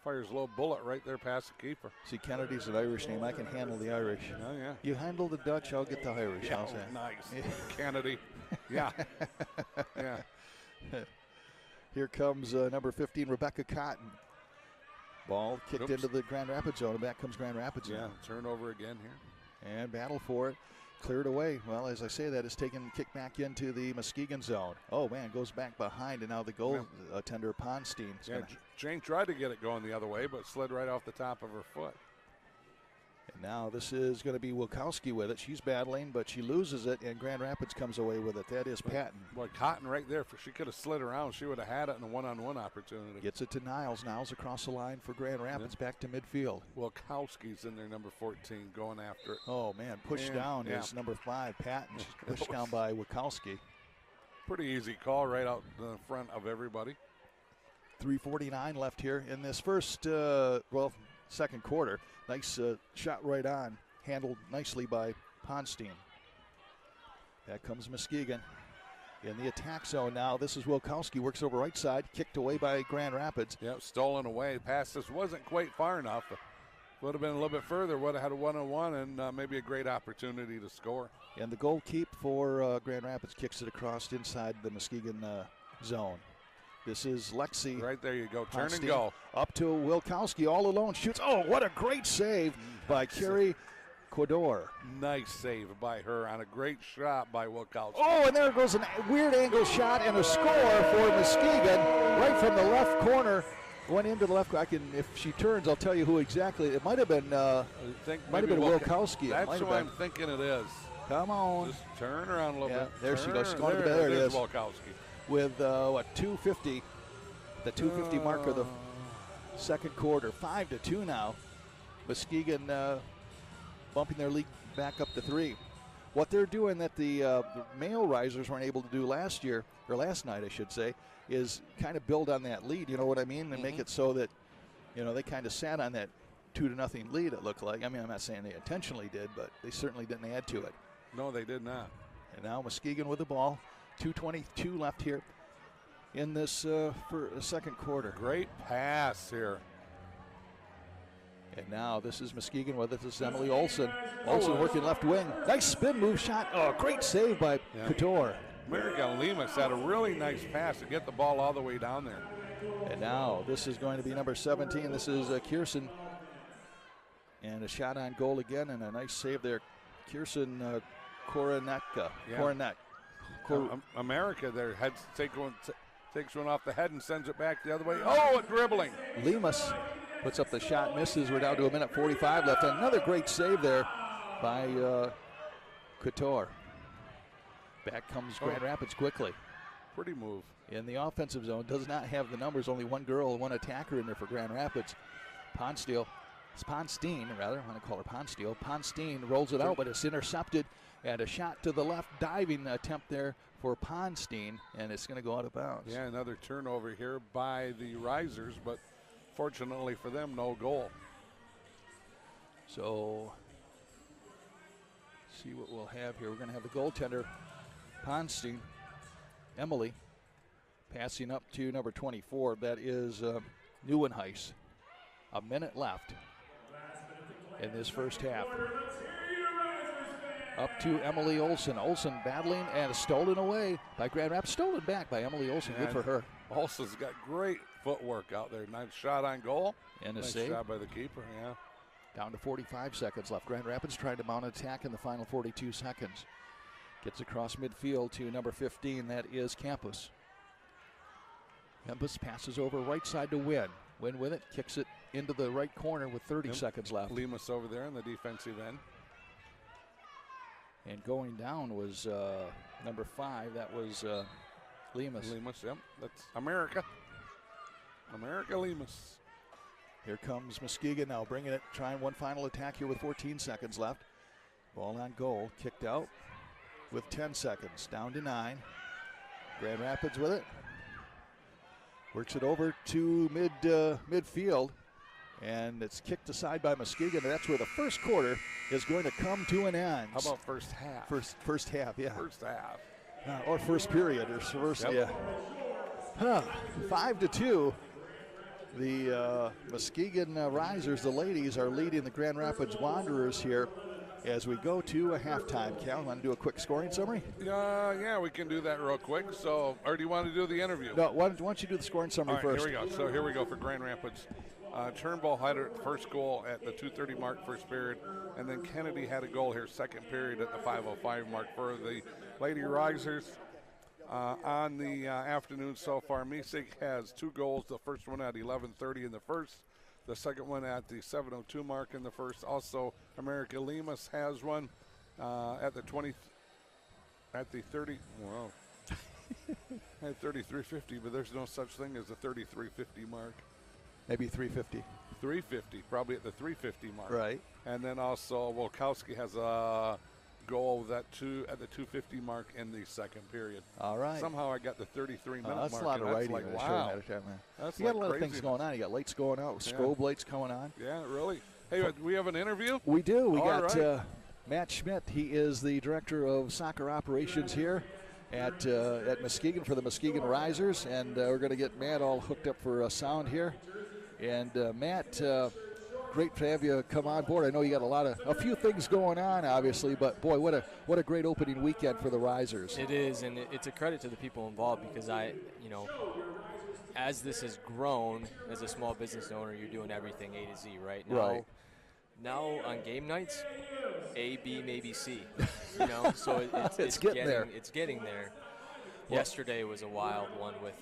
fires a little bullet right there past the keeper. See, Kennedy's an Irish name. I can handle the Irish. Oh, yeah. You handle the Dutch, I'll get the Irish. Yeah, How's that? nice. Kennedy. Yeah. Yeah. Here comes number 15, Rebecca Cotton. Ball kicked into the Grand Rapids zone, and back comes Grand Rapids. Yeah, turnover again here. And battle for it. Cleared away. Well, as I say, that is taken, kicked back into the Muskegon zone. Oh, man, goes back behind, and now the goal tender, Ponstein. Yeah, Jane tried to get it going the other way, but slid right off the top of her foot. And now this is going to be Wilkowski with it. She's battling, but she loses it, and Grand Rapids comes away with it. That is Patton. Boy, Cotton right there. She could have slid around. She would have had it in a one-on-one opportunity. Gets it to Niles. Niles across the line for Grand Rapids, back to midfield. Wilkowski's in there, number 14, going after it. Oh, man, pushed down is number 5, Patton. Pushed down by Wilkowski. Pretty easy call right out the front of everybody. 3:49 left here in this first, second quarter. Nice shot right on, handled nicely by Ponstein. Back comes Muskegon in the attack zone now. This is Wilkowski, works over right side, kicked away by Grand Rapids. Yep, stolen away. Pass this wasn't quite far enough. Would have been a little bit further, would have had a one-on-one and maybe a great opportunity to score. And the goal keep for Grand Rapids, kicks it across inside the Muskegon zone. This is Lexi. Right there you go. Turn and go. Up to Wilkowski all alone. Shoots. Oh, what a great save by Carrie Quador. Nice save by her on a great shot by Wilkowski. Oh, and there goes a weird angle shot and a score for Muskegon right from the left corner. Went into the left. If she turns, I'll tell you who exactly. It might have been. Might have been Wilkowski. That's who I'm thinking it is. Come on. Just turn around a little bit. There she goes. There it is. Wilkowski. With 2:50, the 2:50 mark of the second quarter. 5-2 now. Muskegon bumping their lead back up to 3. What they're doing that the male risers weren't able to do last night, I should say, is kind of build on that lead. You know what I mean? And make it so that, they kind of sat on that 2-0 lead. It looked like. I mean, I'm not saying they intentionally did, but they certainly didn't add to it. No, they did not. And now Muskegon with the ball. 2:22 left here in this for the second quarter. Great pass here. And now this is Muskegon with it. This is Emily Olson. Olson working left wing. Nice spin move shot. Oh, great save by Couture. America Lemus had a really nice pass to get the ball all the way down there. And now this is going to be number 17. This is Kirsten. And a shot on goal again and a nice save there. Kirsten Koronetka. Yeah. Koronet. America there takes one off the head and sends it back the other way. Oh, a dribbling. Lemus puts up the shot, misses. We're down to 1:45 left. Another great save there by Couture. Back comes Grand Rapids quickly. Pretty move. In the offensive zone, does not have the numbers. Only one girl, one attacker in there for Grand Rapids. Ponstein, rather. I want to call her Ponstein. Ponstein rolls it out, but it's intercepted. And a shot to the left, diving attempt there for Ponstein, and it's going to go out of bounds. Yeah, another turnover here by the Risers, but fortunately for them, no goal. So, see what we'll have here. We're going to have the goaltender, Ponstein, Emily, passing up to number 24. That is Neuwenhuis. A minute left in this first half. Up to Emily Olson. Olson battling and stolen away by Grand Rapids. Stolen back by Emily Olson. Good for her. Olson's got great footwork out there. Nice shot on goal. And a nice save. shot by the keeper, yeah. Down to 45 seconds left. Grand Rapids trying to mount an attack in the final 42 seconds. Gets across midfield to number 15. That is Campus. Campus passes over right side to Wynn. Wynn with it. Kicks it into the right corner with 30 seconds left. Lemus over there in the defensive end. And going down was number 5. That was Lemus. Lemus, yep. That's America. America Lemus. Here comes Muskegon now, bringing it, trying one final attack here with 14 seconds left. Ball on goal, kicked out with 10 seconds, down to 9. Grand Rapids with it. Works it over to midfield, and it's kicked aside by Muskegon, and that's where the first quarter is going to come to an end. How about first half? First half, yeah. First half. Or first period, or first, Yep. yeah. 5-2. The Muskegon Risers, the ladies, are leading the Grand Rapids Wanderers here as we go to a halftime. Cal, want to do a quick scoring summary? Yeah, we can do that real quick. So, or do you want to do the interview? No, why don't you do the scoring summary All right, first? Here we go. So here we go for Grand Rapids. Turnbull had her first goal at the 2:30 mark, first period, and then Kennedy had a goal here, second period at the 5:05 mark for the Lady Risers. On the afternoon so far, Misig has 2 goals. The first one at 11:30 in the first. The second one at the 7:02 mark in the first. Also, America Lemus has one at the 30. Wow. At 33:50, but there's no such thing as a 33:50 mark. Maybe 350. 350, probably at the 350 mark. Right. And then also Wolkowski has a goal at the 250 mark in the second period. All right. Somehow I got the 33-minute mark. That's a lot of and writing. Like, in a wow. short amount of time, man. That's You got like a lot of things crazy. going on. You got lights going out, strobe lights going on. Yeah, really. Hey, we have an interview? We do. We All got right. Matt Schmidt. He is the director of soccer operations here at Muskegon for the Muskegon Risers, and we're going to get Matt all hooked up for sound here. And Matt, great to have you come on board. I know you got a few things going on, obviously, but boy, what a great opening weekend for the Risers. It is, and it's a credit to the people involved because as this has grown, as a small business owner, you're doing everything A to Z, right? Now on game nights, A, B, maybe C. So it's getting there. It's getting there. Yesterday was a wild one with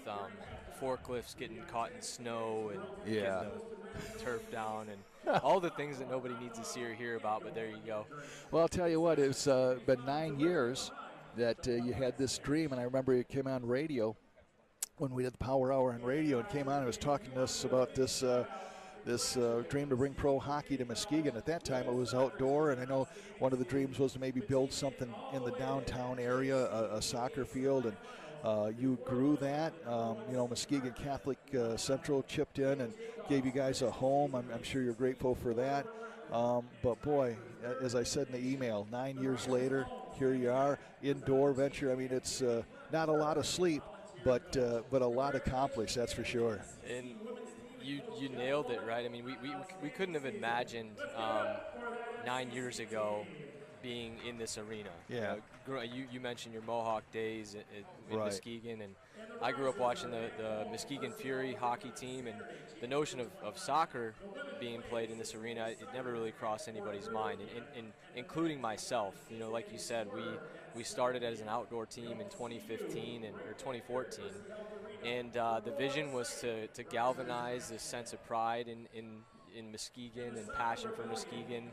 forklifts getting caught in snow and getting the turf down and all the things that nobody needs to see or hear about, but there you go. Well, I'll tell you what, it's been 9 years that you had this dream, and I remember you came on radio when we did the Power Hour on radio and came on and was talking to us about this dream to bring pro hockey to Muskegon. At that time, it was outdoor, and I know one of the dreams was to maybe build something in the downtown area, a soccer field, and you grew that. Muskegon Catholic Central chipped in and gave you guys a home. I'm sure you're grateful for that. But boy, as I said in the email, 9 years later, here you are, indoor venture. I mean, it's not a lot of sleep, but a lot accomplished, that's for sure. And you nailed it, right? I mean, we couldn't have imagined 9 years ago being in this arena. Yeah. You mentioned your Mohawk days in Right. Muskegon, and I grew up watching the Muskegon Fury hockey team, and the notion of soccer being played in this arena, it never really crossed anybody's mind, and including myself. Like you said, we started as an outdoor team in 2015 or 2014, and the vision was to galvanize this sense of pride in Muskegon and passion for Muskegon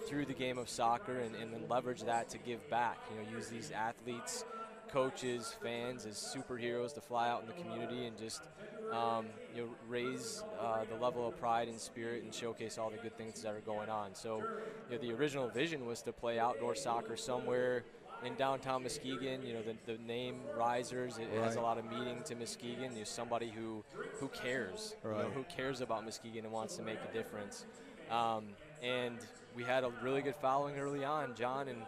through the game of soccer, and then leverage that to give back. Use these athletes, coaches, fans as superheroes to fly out in the community and just raise the level of pride and spirit and showcase all the good things that are going on. So the original vision was to play outdoor soccer somewhere in downtown Muskegon. The name Risers, it has a lot of meaning to Muskegon. There's somebody who cares, who cares about Muskegon and wants to make a difference. And we had a really good following early on. John and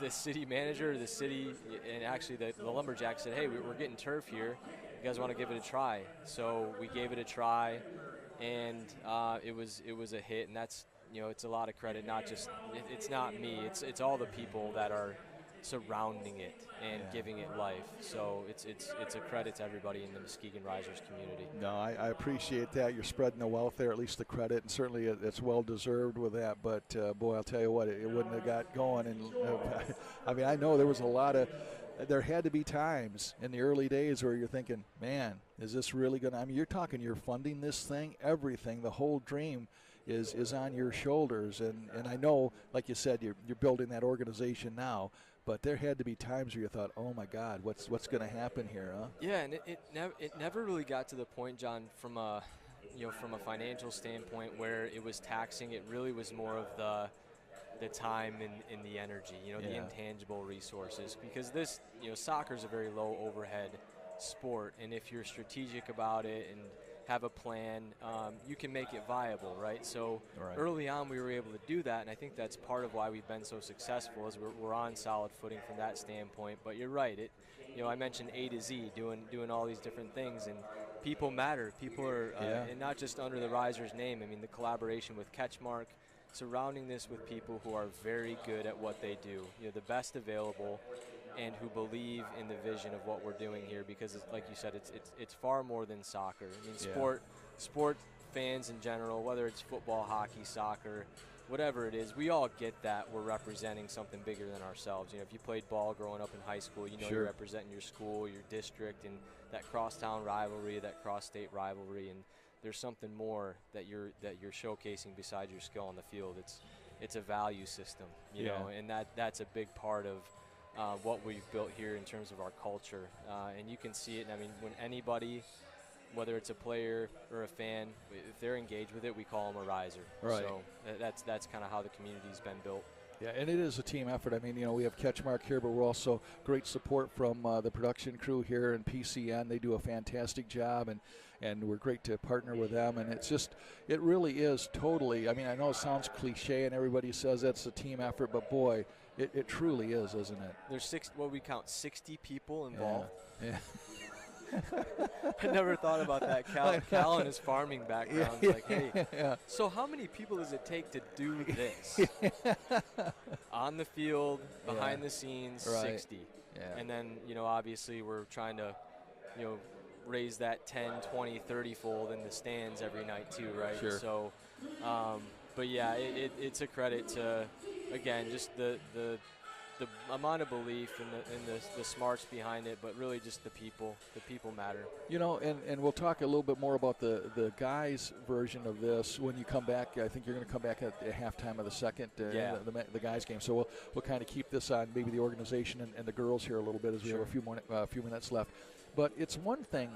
the city manager, and actually the Lumberjacks said, hey, we're getting turf here. You guys want to give it a try? So we gave it a try, and it was a hit, and that's, it's a lot of credit. Not just it's not me. It's all the people that are surrounding it and giving it life. So it's a credit to everybody in the Muskegon Risers community. No, I appreciate that. You're spreading the wealth there, at least the credit, and certainly it's well deserved with that. But boy, I'll tell you what, it wouldn't have got going. And I mean, I know there was there had to be times in the early days where you're thinking, man, is this really going to? I mean, you're funding this thing, everything, the whole dream is on your shoulders. And I know, like you said, you're building that organization now. But there had to be times where you thought, oh, my God, what's going to happen here, huh? Yeah, and it never really got to the point, John, from from a financial standpoint, where it was taxing, it really was more of the time and the energy, the intangible resources, because this, soccer is a very low overhead sport, and if you're strategic about it and have a plan, you can make it viable, right? So early on we were able to do that, and I think that's part of why we've been so successful, is we're on solid footing from that standpoint. But you're right, I mentioned A to Z, doing all these different things, and people matter. People are, and not just under the Risers name. I mean, the collaboration with CatchMark, surrounding this with people who are very good at what they do, the best available, and who believe in the vision of what we're doing here, because like you said, it's far more than soccer. I mean, sport fans in general, whether it's football, hockey, soccer, whatever it is, we all get that we're representing something bigger than ourselves. If you played ball growing up in high school, you're representing your school, your district, and that crosstown rivalry, that cross-state rivalry, and there's something more that you're showcasing besides your skill on the field. It's a value system, and that's a big part of what we've built here in terms of our culture, and you can see it. I mean, when anybody, whether it's a player or a fan, if they're engaged with it, we call them a riser. Right. So that's kind of how the community's been built. Yeah, and it is a team effort. I mean, we have CatchMark here, but we're also great support from the production crew here in PCN. They do a fantastic job, and we're great to partner with them. And it really is totally, I mean, I know it sounds cliche and everybody says that's a team effort, but boy, it truly is, isn't it? There's 60 people involved. Yeah. I never thought about that. Cal in his farming background is like, hey, so how many people does it take to do this? On the field, behind the scenes, 60. Yeah. And then, obviously we're trying to, raise that 10, 20, 30-fold in the stands every night too, right? Sure. So, but yeah, it's a credit to, again, just the amount of belief and the smarts behind it, but really just the people. The people matter. And we'll talk a little bit more about the guys' version of this when you come back. I think you're going to come back at the halftime of the second, the guys' game. So we'll kind of keep this on maybe the organization and the girls here a little bit, as we have a few minutes left. But it's one thing,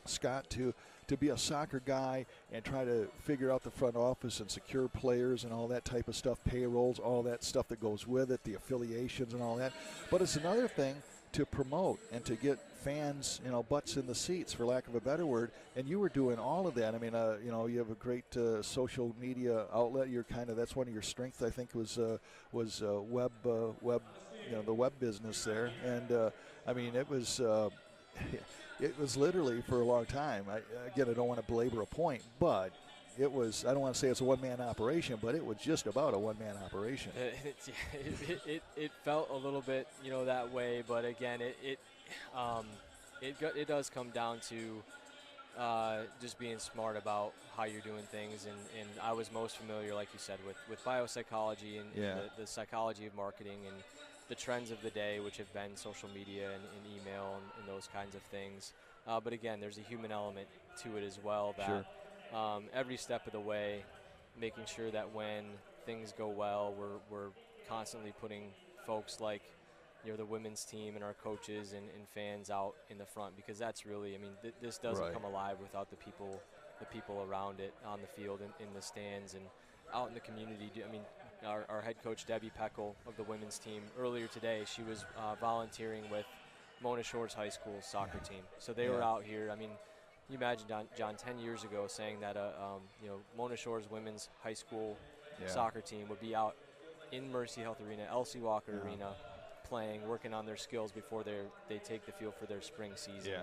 Scott, to be a soccer guy and try to figure out the front office and secure players and all that type of stuff, payrolls, all that stuff that goes with it, the affiliations and all that. But it's another thing to promote and to get fans, butts in the seats, for lack of a better word. And you were doing all of that. I mean, you have a great social media outlet. That's one of your strengths, I think, was web, the web business there. And I mean, it was. It was literally for a long time. I don't want to belabor a point, but it was, I don't want to say it's a one-man operation, but it was just about a one-man operation. It felt a little bit, that way, but again, it does come down to just being smart about how you're doing things, and I was most familiar, like you said, with biopsychology and the psychology of marketing and the trends of the day, which have been social media and email and those kinds of things. But again, there's a human element to it as well, that every step of the way, making sure that when things go well, we're constantly putting folks like the women's team and our coaches and fans out in the front, because that's really, I mean, this doesn't come alive without the people around it, on the field, in the stands, and out in the community. I mean, our head coach, Debbie Peckel, of the women's team, earlier today, she was volunteering with Mona Shores High School soccer team. So they were out here. I mean, you imagine, John, 10 years ago saying that Mona Shores women's high school soccer team would be out in Mercy Health Arena, Elsie Walker Arena, playing, working on their skills before they take the field for their spring season.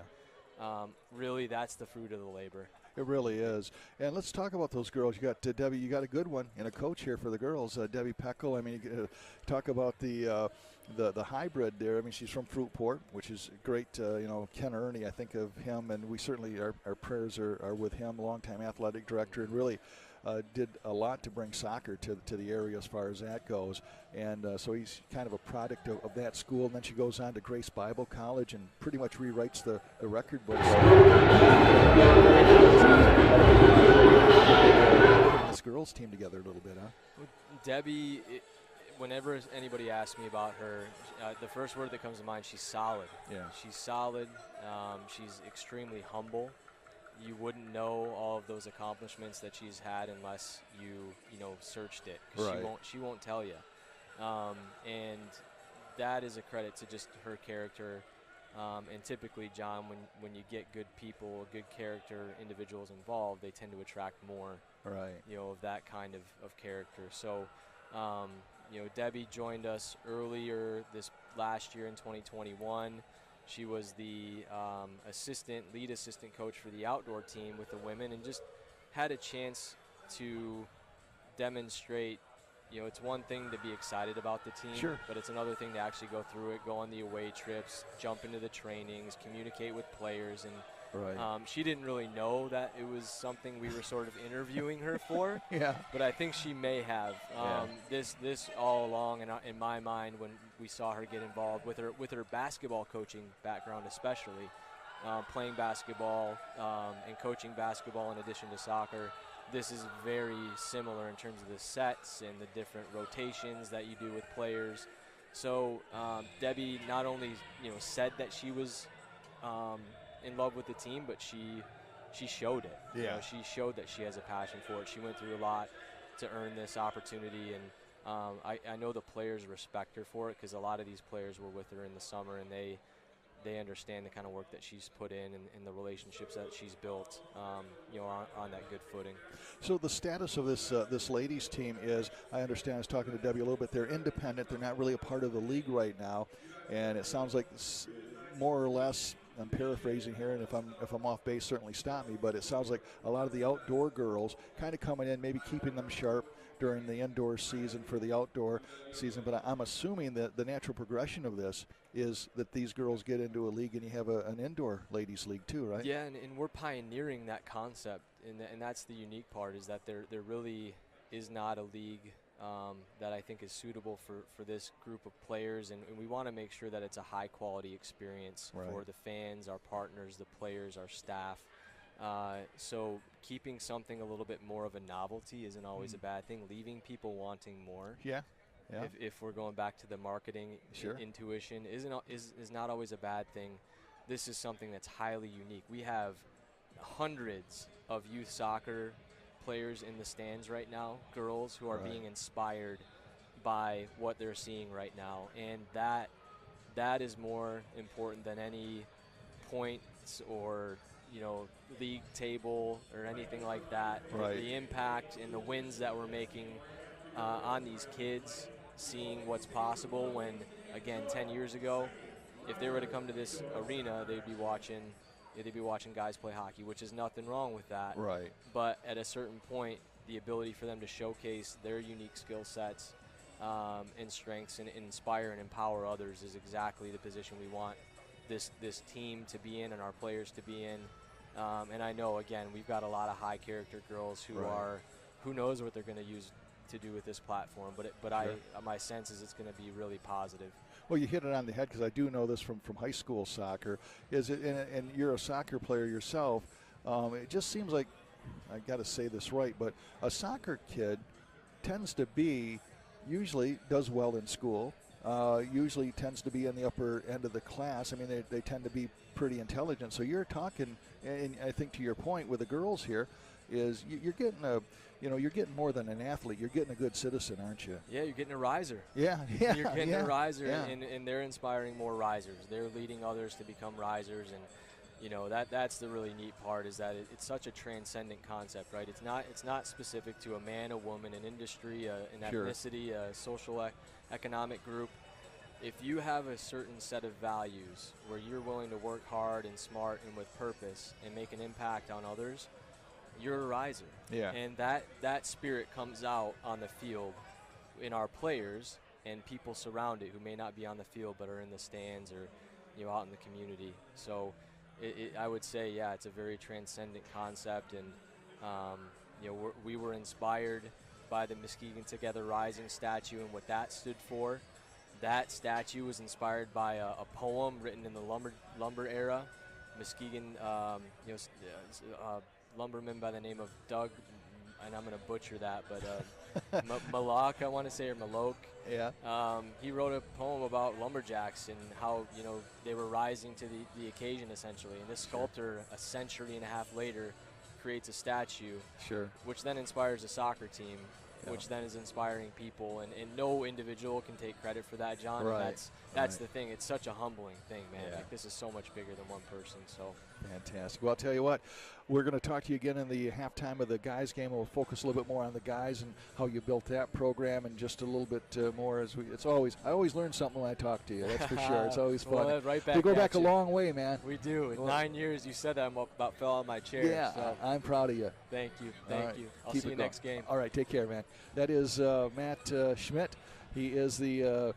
Really, that's the fruit of the labor. It really is. And let's talk about those girls. You got Debbie. You got a good one and a coach here for the girls, Debbie Peckel. I mean, talk about the hybrid there. I mean, she's from Fruitport, which is great. Ken Ernie, I think of him, and we certainly, our prayers are with him, longtime athletic director, and really did a lot to bring soccer to the area as far as that goes. And so he's kind of a product of that school. And then she goes on to Grace Bible College and pretty much rewrites the record books. This girls team together a little bit, huh? Debbie, whenever anybody asks me about her, the first word that comes to mind, she's solid. Yeah. She's solid. She's extremely humble. you wouldn't know all of those accomplishments that she's had unless you searched it. 'Cause Right. She won't tell you. And that is a credit to just her character. And typically, John, when you get good people, good character individuals involved, they tend to attract more, Right. of that kind of character. So, Debbie joined us earlier this last year in 2021. She was the lead assistant coach for the outdoor team with the women, and just had a chance to demonstrate. It's one thing to be excited about the team, Sure. but it's another thing to actually go through it, go on the away trips, jump into the trainings, communicate with players. And Right. she didn't really know that it was something we were sort of interviewing her for. Yeah. But I think she may have. This all along in my mind when we saw her get involved with her basketball coaching background, especially playing basketball and coaching basketball in addition to soccer. This is very similar in terms of the sets and the different rotations that you do with players. So Debbie not only said that she was in love with the team, but she showed it. Yeah. She showed that she has a passion for it. She went through a lot to earn this opportunity, and I know the players respect her for it, because a lot of these players were with her in the summer, and they understand the kind of work that she's put in and the relationships that she's built, on that good footing. So the status of this ladies team is, I understand, I was talking to Debbie a little bit, they're independent, they're not really a part of the league right now, and it sounds like more or less, I'm paraphrasing here, and if I'm off base, certainly stop me, but it sounds like a lot of the outdoor girls kind of coming in, maybe keeping them sharp during the indoor season for the outdoor season. But I'm assuming that the natural progression of this is that these girls get into a league and you have an indoor ladies league too, right? Yeah, and we're pioneering that concept, and that's the unique part, is that there really is not a league that I think is suitable for this group of players, and we want to make sure that it's a high quality experience for the fans, our partners, the players, our staff. So keeping something a little bit more of a novelty isn't always a bad thing. Leaving people wanting more. Yeah. If we're going back to the marketing intuition, is not always a bad thing. This is something that's highly unique. We have hundreds of youth soccer players in the stands right now, girls who are being inspired by what they're seeing right now, and that is more important than any points or league table or anything like that. Right. The impact and the wins that we're making on these kids, seeing what's possible, when again 10 years ago, if they were to come to this arena, they'd be watching guys play hockey, which is nothing wrong with that. Right. But at a certain point, the ability for them to showcase their unique skill sets and strengths and inspire and empower others is exactly the position we want this team to be in and our players to be in. And I know, again, we've got a lot of high character girls who knows what they're going to use to do with this platform, but my sense is it's going to be really positive. Well, you hit it on the head, because I do know this from high school soccer. And you're a soccer player yourself. It just seems like, I got to say this right, but a soccer kid tends to usually does well in school. Usually tends to be in the upper end of the class. I mean, they tend to be pretty intelligent. So you're talking, and I think to your point with the girls here, is you're getting you're getting more than an athlete. You're getting a good citizen, aren't you? Yeah, you're getting a riser. Yeah. You're getting a riser, yeah. and they're inspiring more risers. They're leading others to become risers, and that's the really neat part, is that it's such a transcendent concept, right? It's not specific to a man, a woman, an industry, an ethnicity, a social economic group. If you have a certain set of values where you're willing to work hard and smart and with purpose and make an impact on others, you're a riser. Yeah. And that spirit comes out on the field in our players and people surround it who may not be on the field but are in the stands or out in the community. So I would say, it's a very transcendent concept, and we were inspired by the Muskegon Together Rising statue and what that stood for. That statue was inspired by a poem written in the lumber era. Muskegon, lumberman by the name of Doug and I'm going to butcher that, but Malak, I want to say, or Malok. Yeah. He wrote a poem about lumberjacks and how, you know, they were rising to the occasion, essentially. And this sculptor, a century and a half later, creates a statue, which then inspires a soccer team, which then is inspiring people. And no individual can take credit for that, John. Right. And that's the thing. It's such a humbling thing, man. Yeah. Like, this is so much bigger than one person. So Fantastic. Well, I'll tell you what, we're going to talk to you again in the halftime of the guys game. We'll focus a little bit more on the guys and how you built that program, and just a little bit more as I always learn something when I talk to you. That's for sure. It's always fun. Well, right back we go at back you. a long way, man. We do. In 9 years, you said that, I about fell out of my chair. Yeah, so. I'm proud of you. Thank you. All Thank right. you. I'll Keep see it you going. next game. All right, take care, man. That is Matt Schmidt. He is the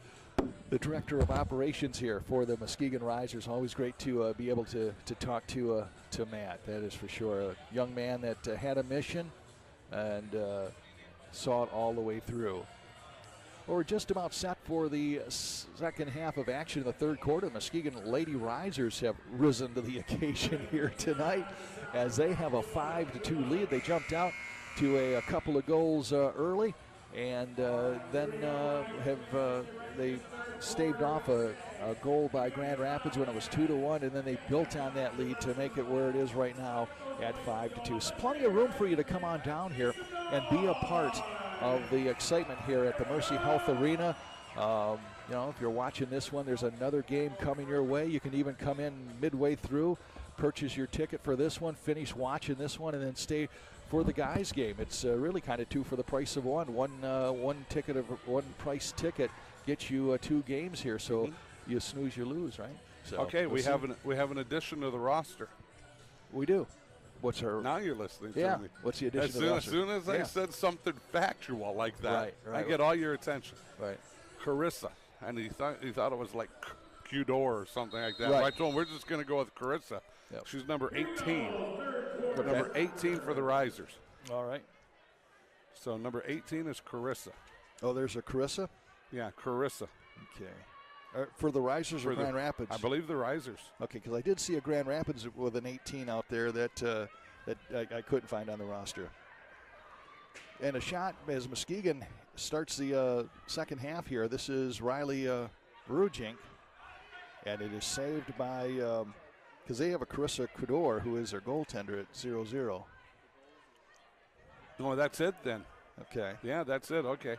director of operations here for the Muskegon Risers. Always great to be able to talk to Matt. That is for sure. A young man that had a mission and saw it all the way through. Well, we're just about set for the second half of action in the third quarter. Muskegon Lady Risers have risen to the occasion here tonight as they have a 5-2 lead. They jumped out to a couple of goals early, and then they staved off a goal by Grand Rapids when it was 2-1, and then they built on that lead to make it where it is right now at 5-2. So plenty of room for you to come on down here and be a part of the excitement here at the Mercy Health Arena. You know, if you're watching this one, there's another game coming your way. You can even come in midway through, purchase your ticket for this one, finish watching this one, and then stay for the guys game. It's really kind of two for the price of one. One price ticket gets you 2 games here. So you snooze, you lose, right? So okay, we have an addition to the roster. We do. What's her? Now you're listening yeah. to me. What's the addition to the roster? As soon as I said something factual like that, right. I get all your attention. Right. Carissa, and he thought it was like Qdor or something like that. Right. So I told him we're just going to go with Carissa. Yep. She's number 18. Okay. Number 18 for the Risers. All right. So number 18 is Carissa. Oh, there's a Carissa? Yeah, Carissa. Okay. For the Risers or Grand Rapids? I believe the Risers. Okay, because I did see a Grand Rapids with an 18 out there that I couldn't find on the roster. And a shot as Muskegon starts the second half here. This is Riley Rujink, and it is saved by, because they have a Carissa Kudor, who is their goaltender at 0-0. Oh, that's it then. Okay. Yeah, that's it. Okay.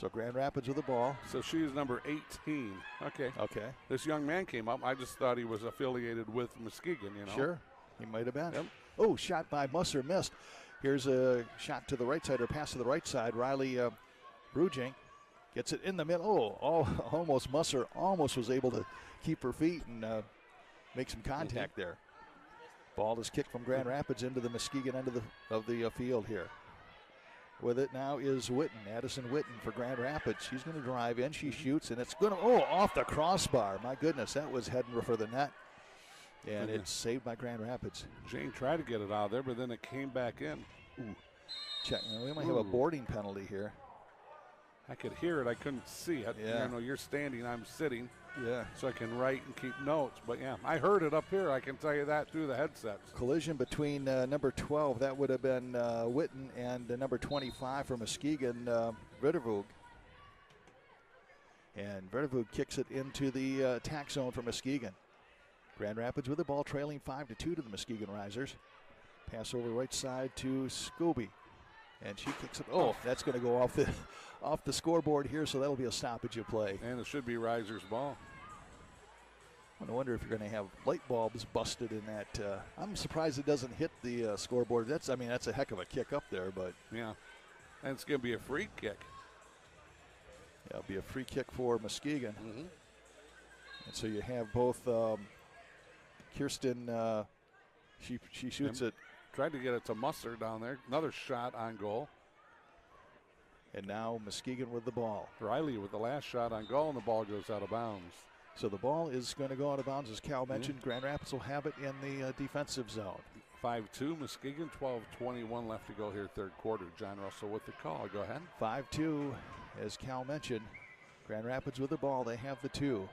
So Grand Rapids with the ball. So she's number 18. Okay. Okay. This young man came up. I just thought he was affiliated with Muskegon, you know. Sure. He might have been. Yep. Oh, shot by Musser, missed. Here's a shot to the right side, or pass to the right side. Riley Brugink gets it in the middle. Almost Musser almost was able to keep her feet and make some contact there. Ball is kicked from Grand Rapids into the Muskegon end of the field here. With it now is Witten, Addison Witten for Grand Rapids. She's going to drive in. She shoots, and it's going to, off the crossbar. My goodness, that was heading for the net. And it's saved by Grand Rapids. Jane tried to get it out of there, but then it came back in. Ooh. Check. Now, we might have a boarding penalty here. I could hear it. I couldn't see it. Yeah. You know, you're standing, I'm sitting. Yeah. So I can write and keep notes. But, yeah, I heard it up here. I can tell you that through the headsets. Collision between number 12, that would have been Witten, and number 25 for Muskegon, Rittervoog. And Rittervoog kicks it into the attack zone for Muskegon. Grand Rapids with the ball, trailing 5-2 to the Muskegon Risers. Pass over right side to Scobie. And she kicks it. That's going to go off the scoreboard here, so that'll be a stoppage of play. And it should be Risers' ball. I wonder if you're going to have light bulbs busted in that. I'm surprised it doesn't hit the scoreboard. That's a heck of a kick up there, but. Yeah, and it's going to be a free kick. Yeah, it'll be a free kick for Muskegon. Mm-hmm. And so you have both Kirsten, she shoots it. Tried to get it to Musser down there. Another shot on goal. And now Muskegon with the ball. Riley with the last shot on goal, and the ball goes out of bounds. So the ball is going to go out of bounds, as Cal mentioned. Grand Rapids will have it in the defensive zone. 5-2, Muskegon, 12:21 left to go here, third quarter. John Russell with the call. Go ahead. 5-2, as Cal mentioned. Grand Rapids with the ball. They have the 2.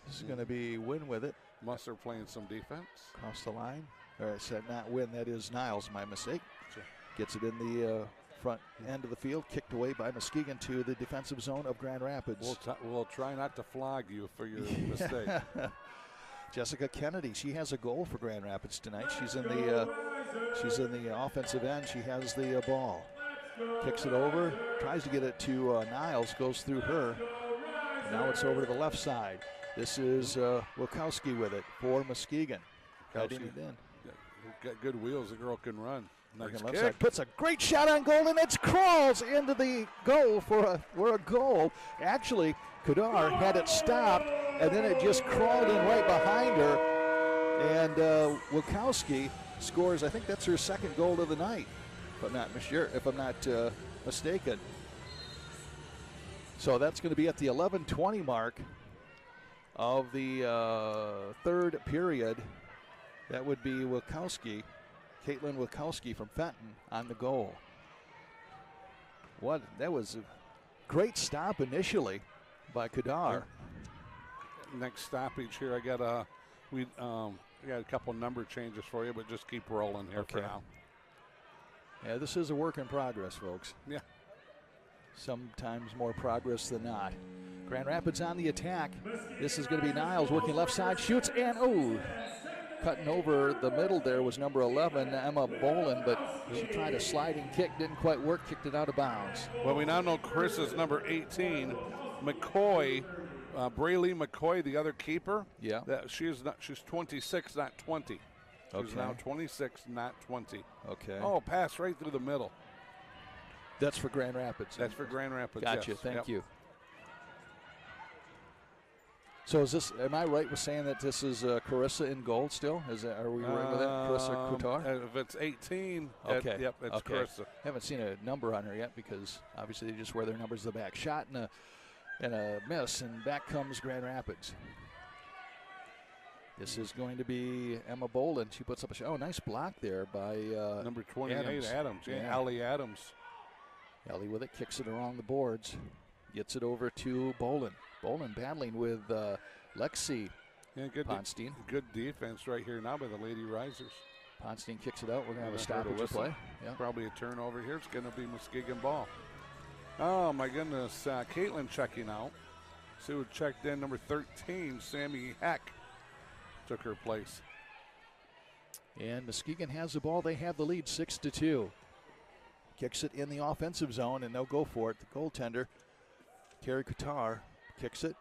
This is going to be Win with it. Musser playing some defense. Across the line. Or I said not Win, that is Niles, my mistake. Gets it in the front end of the field, kicked away by Muskegon to the defensive zone of Grand Rapids. We'll try not to flog you for your mistake. Jessica Kennedy, she has a goal for Grand Rapids tonight. She's in the offensive end. She has the ball. Kicks it over, tries to get it to Niles, goes through her. Now it's over to the left side. This is Wilkowski with it for Muskegon. Heading it in. Got good wheels. The girl can run. Nice Left kick. side, puts a great shot on goal, and it crawls into the goal for a goal. Actually, Kadar had it stopped, and then it just crawled in right behind her. And Wilkowski scores. I think that's her second goal of the night, if I'm not mistaken. So that's going to be at the 11:20 mark of the third period. That would be Wilkowski. Caitlin Wilkowski from Fenton on the goal. That was a great stop initially by Kadar. Next stoppage here, I got a couple number changes for you, but just keep rolling here for now. Yeah, this is a work in progress, folks. Yeah. Sometimes more progress than not. Grand Rapids on the attack. This is going to be Niles working left side, shoots, and cutting over the middle there was number 11, Emma Bolin, but she tried a sliding kick, didn't quite work, kicked it out of bounds. Well, we now know Chris is number 18. McCoy, Braylee McCoy, the other keeper. Yeah. She's 26, not 20. She's now 26, not 20. Okay. Oh, pass right through the middle. That's for Grand Rapids. That's for Grand Rapids. Gotcha. Yes. Thank you. So am I right with saying that this is Carissa in goal still? Are we right with that? Carissa Couture? If it's 18, okay. Yep, it's okay. Carissa. Haven't seen a number on her yet because obviously they just wear their numbers to the back. Shot and a miss, and back comes Grand Rapids. This is going to be Emma Bolin. She puts up a shot. Oh, nice block there by number 28, Adams. Yeah. Allie Adams. Ellie with it, kicks it around the boards. Gets it over to Bolin. Bolin battling with Lexi Ponstein. Good defense right here now by the Lady Risers. Ponstein kicks it out. We're going to have a stoppage play. Yeah. Probably a turnover here. It's going to be Muskegon ball. Oh, my goodness. Caitlin checking out. See who checked in. Number 13, Sammy Heck, took her place. And Muskegon has the ball. They have the lead 6-2. Kicks it in the offensive zone, and they'll go for it. The goaltender, Carrie Couture, kicks it.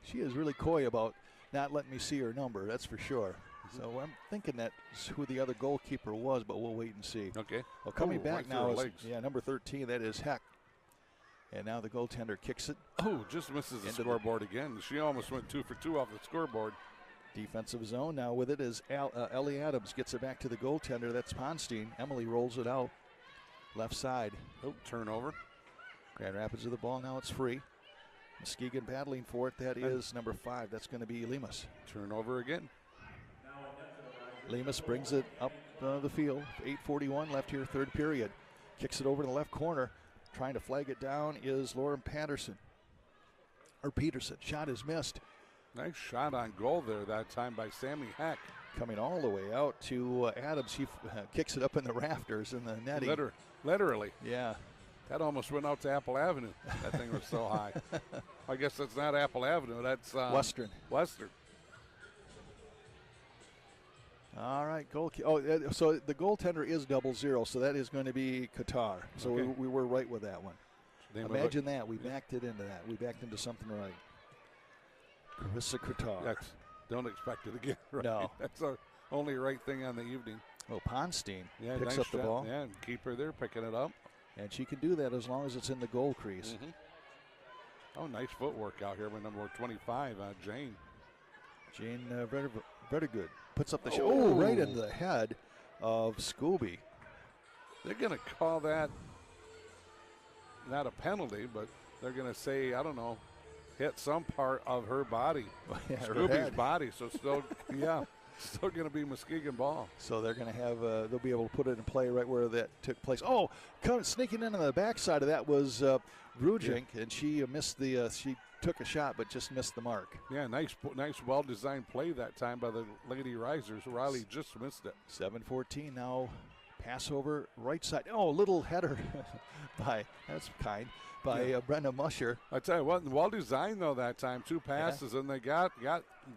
She is really coy about not letting me see her number, that's for sure. So I'm thinking that's who the other goalkeeper was, but we'll wait and see. Okay. Well, coming back right now is legs. number 13, that is Heck. And now the goaltender kicks it. Oh, just misses the scoreboard again. She almost went 2 for 2 off the scoreboard. Defensive zone now with it is Ellie Adams gets it back to the goaltender. That's Ponstein. Emily rolls it out left side. Oh, turnover. Grand Rapids with the ball. Now it's free. Muskegon battling for it. That is number 5. That's going to be Lemus. Turnover again. Lemus brings it up the field. 8:41 left here, third period. Kicks it over to the left corner. Trying to flag it down is Lauren Peterson. Shot is missed. Nice shot on goal there that time by Sammy Heck. Coming all the way out to Adams. He kicks it up in the rafters in the netting. Literally. Yeah. That almost went out to Apple Avenue. That thing was so high. I guess that's not Apple Avenue. That's Western. All right, so the goaltender is 00, so that is going to be Qatar. So okay. we were right with that one. Imagine that. We backed it into that. We backed into something right. Carissa Qatar. Don't expect it again. Right? No. That's the only right thing on the evening. Oh, Ponstein picks nice up the ball. Yeah, and keep her there, picking it up. And she can do that as long as it's in the goal crease. Mm-hmm. Oh, nice footwork out here with number 25, Jane. Jane very good. Puts up the shot. Oh, right into the head of Scooby. They're going to call that not a penalty, but they're going to say, I don't know, hit some part of her body. Scooby's body. So still, still going to be Muskegon ball. So they're going to have, they'll be able to put it in play right where that took place. Oh, sneaking in on the backside of that was Brujink, and she missed she took a shot but just missed the mark. Yeah, nice well-designed play that time by the Lady Risers. Riley just missed it. 7:14 now. Pass over right side. Oh, little header that's kind, by Brenda Musher. I tell you what, well designed though that time. 2 passes, and they got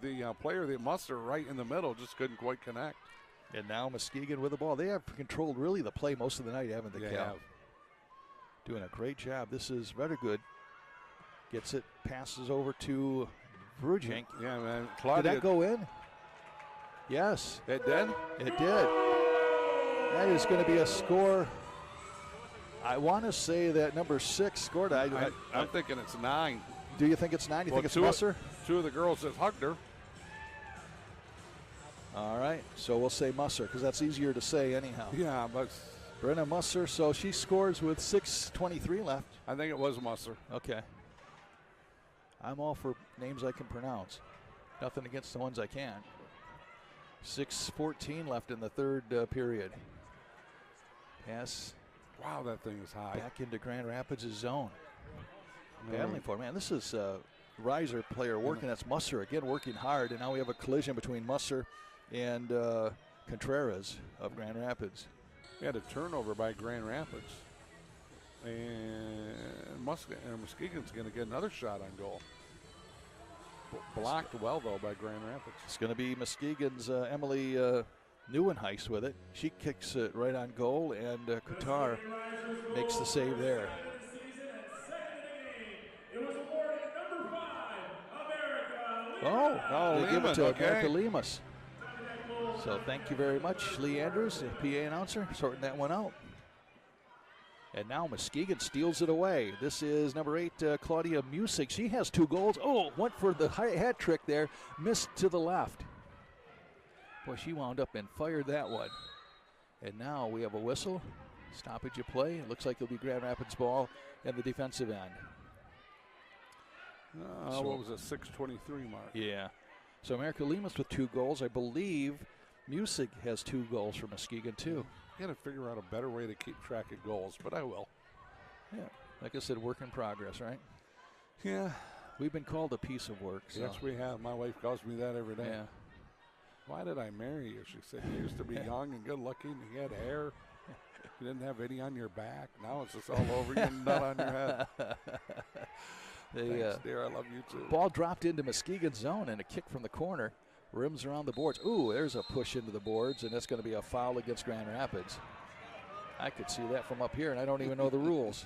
the player, the Musser, right in the middle. Just couldn't quite connect. And now Muskegon with the ball. They have controlled really the play most of the night, haven't they, Cal? Doing a great job. This is rather good. Gets it, passes over to Vrujink. Yeah, man. Claudia, did that go in? Yes. It did? It did. That is going to be a score. I want to say that number 6 scored. I'm thinking it's 9. Do you think it's 9? Do you think it's Musser? 2 of the girls that hugged her. All right, so we'll say Musser because that's easier to say anyhow. Yeah, but Brenna Musser, so she scores with 6:23 left. I think it was Musser. Okay. I'm all for names I can pronounce. Nothing against the ones I can't. 6:14 left in the third period. Pass. Wow, that thing is high. Back into Grand Rapids' zone. Battling for it. Man, this is riser player working. That's Musser again working hard, and now we have a collision between Musser and Contreras of Grand Rapids. We had a turnover by Grand Rapids. And Muskegon's going to get another shot on goal. Blocked well, though, by Grand Rapids. It's going to be Muskegon's Emily Neuenhuis with it. She kicks it right on goal, and Qatar makes the save there. They give it to America Lemus. So thank you very much, Lee Andrews, the PA announcer, sorting that one out. And now Muskegon steals it away. This is number 8, Claudia Music. She has 2 goals. Oh, went for the hat trick there. Missed to the left. Boy, she wound up and fired that one. And now we have a whistle. Stoppage of play. It looks like it'll be Grand Rapids ball and the defensive end. What was it, 6:23 mark? Yeah. So America Lemus with 2 goals. I believe Music has 2 goals for Muskegon, too. Got to figure out a better way to keep track of goals, but I will. Yeah. Like I said, work in progress, right? Yeah. We've been called a piece of work. So. Yes, we have. My wife calls me that every day. Yeah. Why did I marry you? She said, you used to be young and good looking, and you had hair. You didn't have any on your back. Now it's just all over you and none on your head. Thanks, dear. I love you, too. Ball dropped into Muskegon's zone and a kick from the corner. Rims around the boards. Ooh, there's a push into the boards, and that's going to be a foul against Grand Rapids. I could see that from up here, and I don't even know the rules.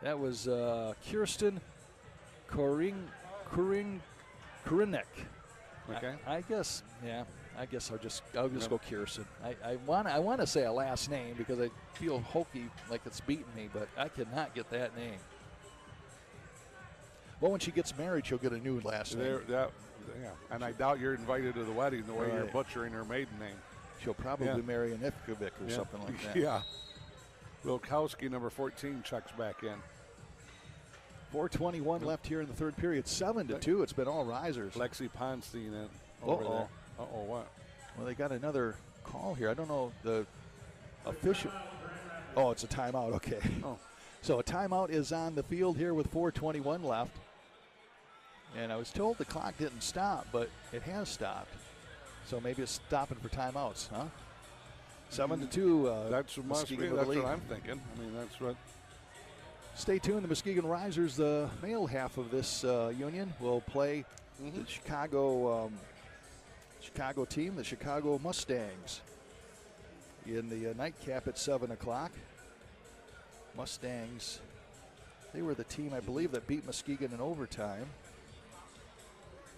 That was Kirsten Korinek. Okay. I guess I'll just go Kirsten. I want to say a last name because I feel hokey like it's beating me, but I cannot get that name. Well, when she gets married, she'll get a new last name. Yeah, and I doubt you're invited to the wedding the way you're butchering her maiden name. She'll probably marry an Ivkovic or something like that. Yeah. Wilkowski, number 14, checks back in. 4:21 left here in the third period. 7-2. It's been all risers. Lexi Ponstein in over there. What? Well, they got another call here. I don't know the official. Oh, it's a timeout. Okay. Oh. So a timeout is on the field here with 4:21 left. And I was told the clock didn't stop, but it has stopped. So maybe it's stopping for timeouts, huh? 7-2. That's what I'm thinking. I mean, that's what. Stay tuned. The Muskegon Risers, the male half of this union, will play the Chicago team, the Chicago Mustangs, in the nightcap at 7 o'clock. Mustangs, they were the team, I believe, that beat Muskegon in overtime.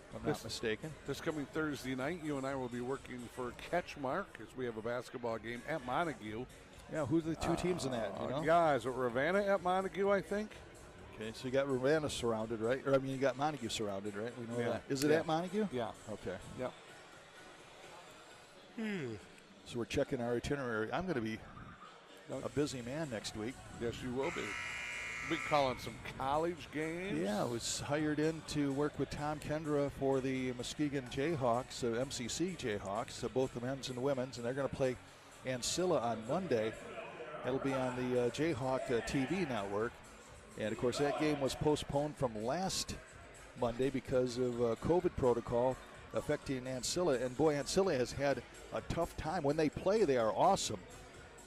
If I'm not mistaken. This coming Thursday night, you and I will be working for CatchMark as we have a basketball game at Montague. Yeah, who's the 2 teams in that? You know? Yeah, is it Ravenna at Montague, I think? Okay, so you got Ravenna surrounded, right? Or, I mean, you got Montague surrounded, right? We know that. Is it at Montague? Yeah. Okay. Yep. So we're checking our itinerary. I'm going to be a busy man next week. Yes, you will be. We'll be calling some college games. Yeah, I was hired in to work with Tom Kendra for the Muskegon Jayhawks, MCC Jayhawks, both the men's and the women's, and they're going to play Ancilla on Monday. That'll be on the Jayhawk TV network. And, of course, that game was postponed from last Monday because of COVID protocol affecting Ancilla. And, boy, Ancilla has had a tough time. When they play, they are awesome.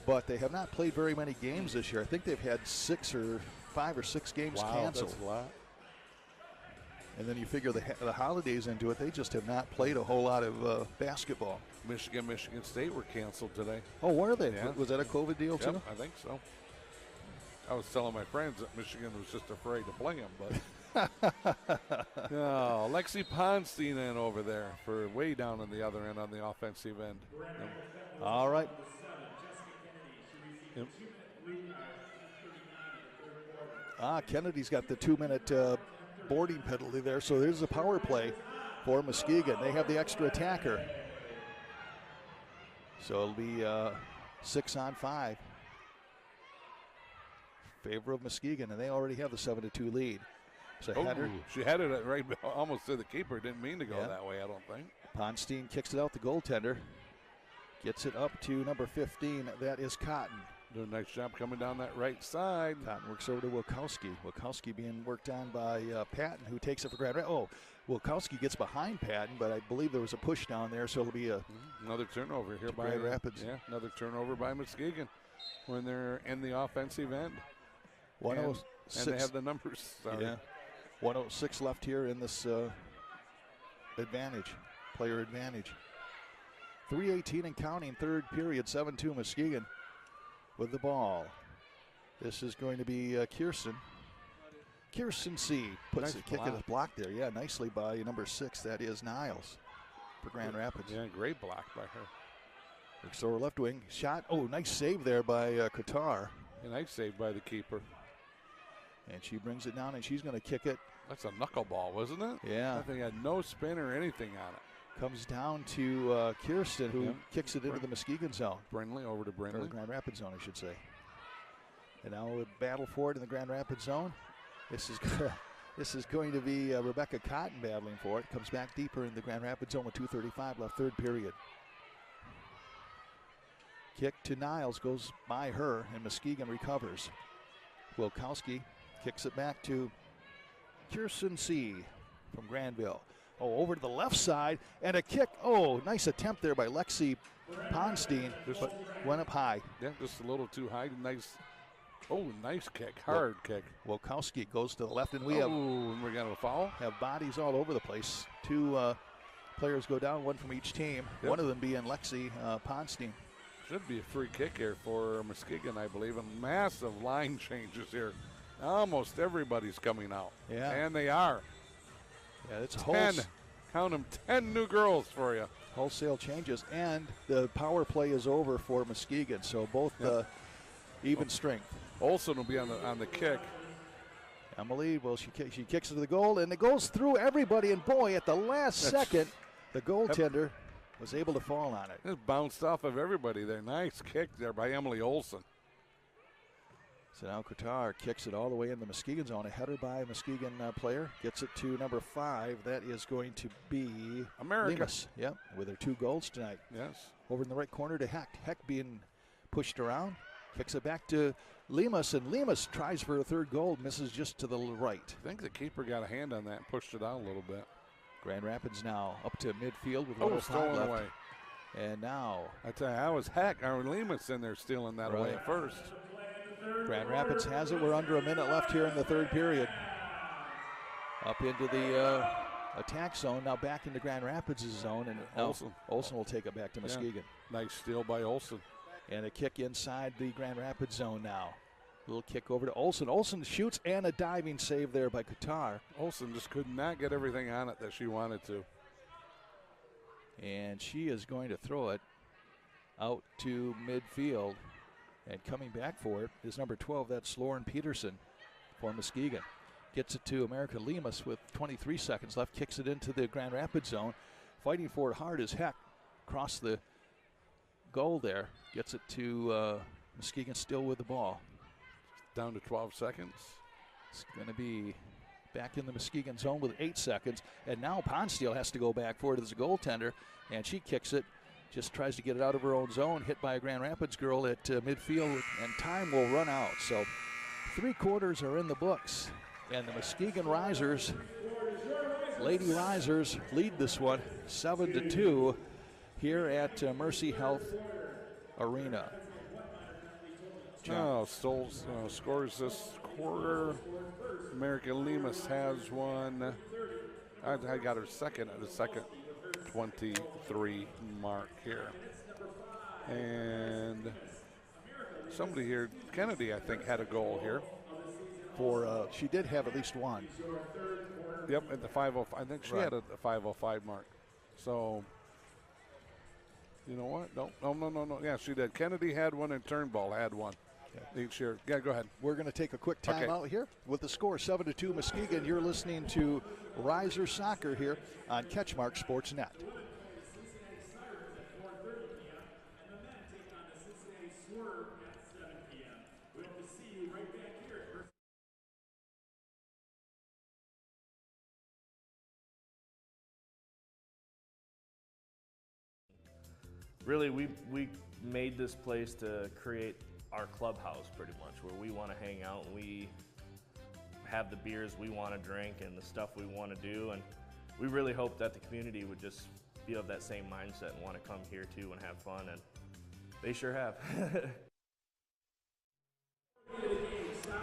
but they have not played very many games this year. I think they've had 5 or 6 games canceled. That's a lot. And then you figure the holidays into it, they just have not played a whole lot of basketball. Michigan State were canceled today. Oh, were they? Yeah. Was that a COVID deal too? Yep, I think so. I was telling my friends that Michigan was just afraid to play them, but no, Lexi Ponstein in over there for way down on the other end on the offensive end. Yep. All right. Yep. Kennedy's got the 2-minute boarding penalty there, so there's a power play for Muskegon. They have the extra attacker. So it'll be 6-on-5. Favor of Muskegon, and they already have the 7-2 lead. So header. She had it right almost to the keeper. Didn't mean to go that way, I don't think. Ponstein kicks it out the goaltender. Gets it up to number 15. That is Cotton. Doing a nice job coming down that right side. Cotton works over to Wilkowski. Wilkowski being worked on by Patton, who takes it for Grand Rapids. Oh, Wilkowski gets behind Patton, but I believe there was a push down there, so it'll be another turnover here by Grand Rapids. Yeah, another turnover by Muskegon when they're in the offensive end. 106. And they have the numbers. Sorry. Yeah. 106 left here in this player advantage. 3:18 and counting, third period, 7-2 Muskegon with the ball. This is going to be Kirsten. Kirsten C. puts Nice a kick in a block there. Yeah, nicely by number 6. That is Niles for Grand Rapids. Yeah, great block by her. So left wing shot. Oh, nice save there by Qatar. A nice save by the keeper. And she brings it down, and she's going to kick it. That's a knuckleball, wasn't it? Yeah. That thing had no spin or anything on it. Comes down to Kirsten, who kicks it into the Muskegon zone. Brindley over to Brindley. Or the Grand Rapids zone, I should say. And now we battle for it in the Grand Rapids zone. This is going to be Rebecca Cotton battling for it. Comes back deeper in the Grand Rapids zone with 2:35 left, third period. Kick to Niles, goes by her, and Muskegon recovers. Wilkowski kicks it back to Kirsten C. from Granville. Oh, over to the left side, and a kick. Oh, nice attempt there by Lexi Ponstein, but went up high. Yeah, just a little too high. Nice kick, hard kick. Wilkowski goes to the left, and and we got a foul. Have bodies all over the place. 2 players go down, 1 from each team. Yep. One of them being Lexi Ponstein. Should be a free kick here for Muskegon, I believe. And massive line changes here. Almost everybody's coming out. Yeah. And they are. Yeah, it's 10. Count them, 10 new girls for you. Wholesale changes, and the power play is over for Muskegon. So both even strength. Olsen will be on the kick. Emily, well, she kicks it to the goal, and it goes through everybody. And boy, at the last second, the goaltender was able to fall on it. It bounced off of everybody there. Nice kick there by Emily Olsen. So now Qatar kicks it all the way in the Muskegon zone. A header by a Muskegon player. Gets it to number 5. That is going to be America. Lemus. Yep, with her 2 goals tonight. Yes. Over in the right corner to Heck. Heck being pushed around. Kicks it back to Lemus, and Lemus tries for a 3rd goal. Misses just to the right. I think the keeper got a hand on that and pushed it out a little bit. Grand Rapids now up to midfield with 1:05 stolen left. away. And now I tell you, I was Lemus in there stealing that away at first. Grand Rapids has it. We're under a minute left here in the third period. Up into the attack zone, now back into Grand Rapids' zone, and Olsen will take it back to Muskegon. Yeah. Nice steal by Olsen. And a kick inside the Grand Rapids zone now. Little kick over to Olsen. Olsen shoots, and a diving save there by Qatar. Olsen just could not get everything on it that she wanted to. And she is going to throw it out to midfield. And coming back for it is number 12, that's Lauren Peterson for Muskegon. Gets it to America Lemus with 23 seconds left. Kicks it into the Grand Rapids zone. Fighting for it hard as heck. Across the goal there. Gets it to Muskegon still with the ball. Down to 12 seconds. It's going to be back in the Muskegon zone with 8 seconds. And now Ponstein has to go back for it as a goaltender. And she kicks it. Just tries to get it out of her own zone. Hit by a Grand Rapids girl at midfield. And time will run out. So 3 quarters are in the books. And the Muskegon Risers, Lady Risers, lead this one 7-2 here at Mercy Health Arena. Scores this quarter. America Lemus has one. I got her second at the second 23 mark here. And somebody here, Kennedy, I think, had a goal here. She did have at least one. Yep, at the 505. I think she had a 505 mark. So, you know what? No. Yeah, she did. Kennedy had one and Turnbull had one. Each year. Yeah, go ahead. We're going to take a quick timeout here with the score 7-2 Muskegon. You're listening to Riser Soccer here on CatchMark SportsNet. Really, we made this place to create our clubhouse pretty much, where we want to hang out and we have the beers we want to drink and the stuff we want to do, and we really hope that the community would just be of that same mindset and want to come here too and have fun, and they sure have.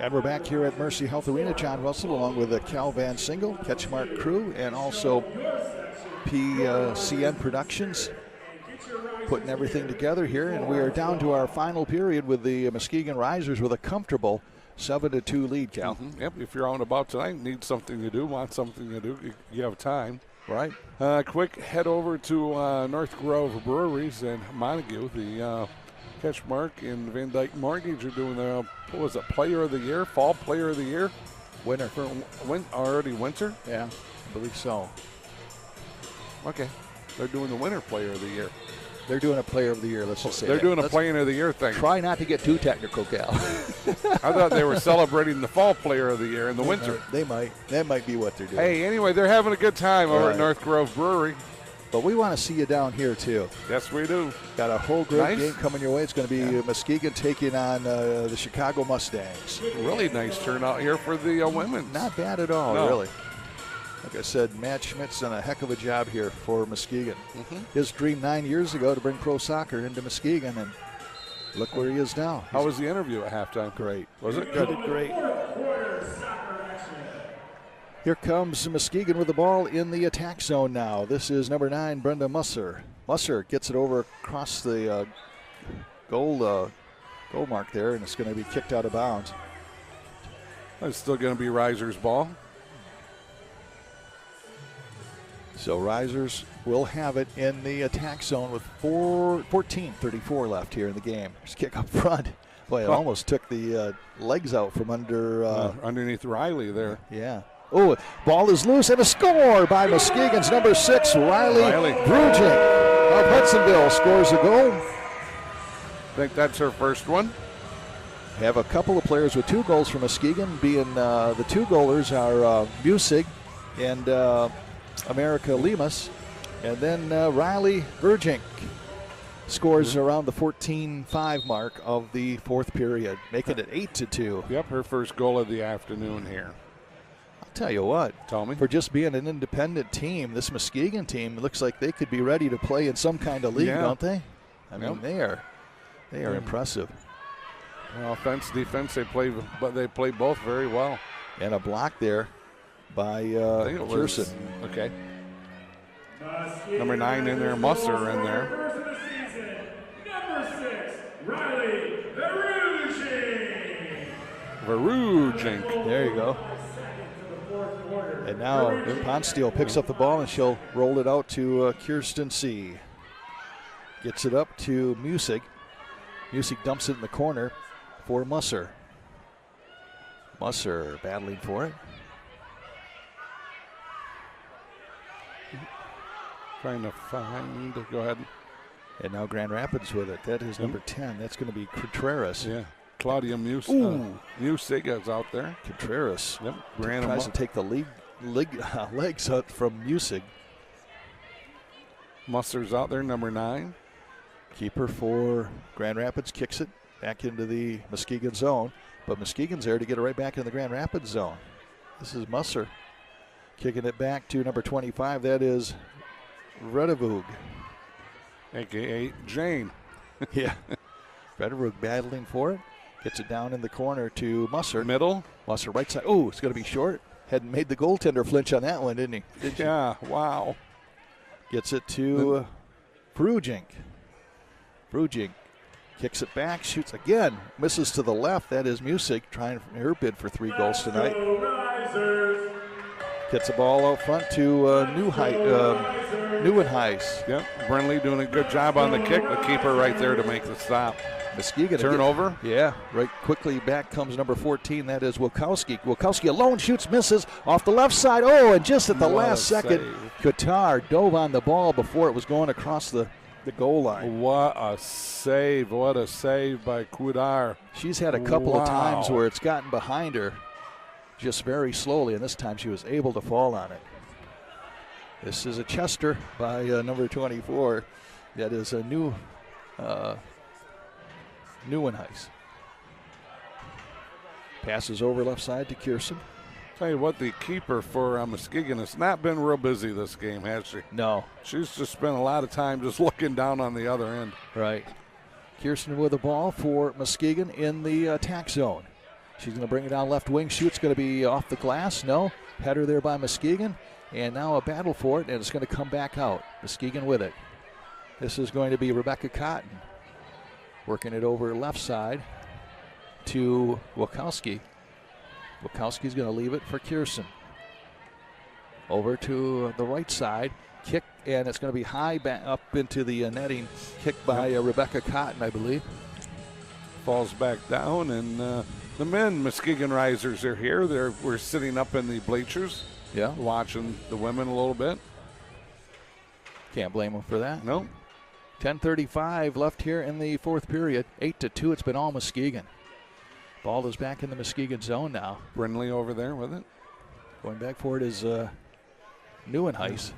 And we're back here at Mercy Health Arena. John Russell along with the Cal Van Single, CatchMark crew, and also PCN Productions putting everything together here, and we are down to our final period with the Muskegon Risers with a comfortable 7-2 lead, Cal. Yep, if you're out and about tonight, need something to do, want something to do, you have time. Right. Quick head over to North Grove Breweries in Montague. The CatchMark and Van Dyke Mortgage are doing the, Player of the Year, Fall Player of the Year? Winter. For already winter? Yeah, I believe so. Okay. They're doing the Winter Player of the Year. They're doing a Player of the Year, let's just say They're that. doing a Player of the Year thing. Try not to get too technical, Cal. I thought they were celebrating the Fall Player of the Year in the winter. They might. That might be what they're doing. Hey, anyway, they're having a good time over at North Grove Brewery. But we want to see you down here, too. Yes, we do. Got a whole great game coming your way. It's going to be Muskegon taking on the Chicago Mustangs. Really nice turnout here for the women. Not bad at all, really. Like I said, Matt Schmidt's done a heck of a job here for Muskegon. His dream 9 years ago to bring pro soccer into Muskegon, and look where he is now. How was the interview at halftime? Great. Was it? Good. Great. Here comes Muskegon with the ball in the attack zone now. This is number 9, Brenda Musser. Musser gets it over across the goal mark there, and it's going to be kicked out of bounds. It's still going to be Risers' ball. So Risers will have it in the attack zone with 14:34 left here in the game. There's a kick up front. Boy, it almost took the legs out from underneath Riley there. Yeah. Oh, ball is loose, and a score by Muskegon's number 6, Riley Brugink of Hudsonville scores a goal. I think that's her first one. Have a couple of players with 2 goals from Muskegon, being the 2 goalers are Musig and America Lemus, and then Riley Brugink scores around the 14-5 mark of the 4th period, making it 8-2. Yep, her first goal of the afternoon here. I'll tell you what, tell me, for just being an independent team, this Muskegon team looks like they could be ready to play in some kind of league, don't they? I mean, they are impressive. Well, offense, defense, they play both very well. And a block there by Peterson. Okay. Number 9 in there, Musser in there. Number 6, Riley Verugink. There you go. And now Ponsteele picks up the ball, and she'll roll it out to Kirsten C. Gets it up to Musig. Musig dumps it in the corner for Musser. Musser battling for it. Trying to find, go ahead. And now Grand Rapids with it. That is number 10. That's going to be Contreras. Yeah. Claudia Musig is out there. Contreras. Yep. Tries to take the legs out from Musig. Musser's out there, number 9. Keeper for Grand Rapids kicks it back into the Muskegon zone. But Muskegon's there to get it right back in the Grand Rapids zone. This is Musser kicking it back to number 25. That is Redevug. A.K.A. Jane. Yeah. Redevug battling for it. Gets it down in the corner to Musser. Middle. Musser right side. Oh, it's going to be short. Hadn't made the goaltender flinch on that one, didn't he? Yeah, wow. Gets it to Frugink. Frugink kicks it back, shoots again, misses to the left. That is Music trying her bid for 3 goals tonight. Gets the ball out front to Neuenhuis. Yep, Brinley doing a good job on the kick. The keeper right there to make the stop. Muskegon. Turnover. Yeah, right quickly back comes number 14. That is Wilkowski. Wilkowski alone shoots, misses off the left side. Oh, and just at the last second, Qatar dove on the ball before it was going across the goal line. What a save. What a save by Kudar. She's had a couple of times where it's gotten behind her just very slowly, and this time she was able to fall on it. This is a Chester by number 24. That is a Neuenhuis. Passes over left side to Peterson. Tell you what, the keeper for Muskegon has not been real busy this game, has she? No. She's just spent a lot of time just looking down on the other end. Right. Peterson with the ball for Muskegon in the attack zone. She's going to bring it down left wing. Shoot's going to be off the glass. No. Header there by Muskegon. And now a battle for it, and it's going to come back out. Muskegon with it. This is going to be Rebecca Cotton. Working it over left side to Wilkowski. Wilkowski's going to leave it for Peterson. Over to the right side. Kick, and it's going to be high back up into the netting. Kicked by Rebecca Cotton, I believe. Falls back down, and the men, Muskegon Risers, are here. We're sitting up in the bleachers. Yeah. Watching the women a little bit. Can't blame them for that. No. 10:35 left here in the fourth period. 8-2. It's been all Muskegon. Ball is back in the Muskegon zone now. Brinley over there with it. Going back for it is Neuenhuis.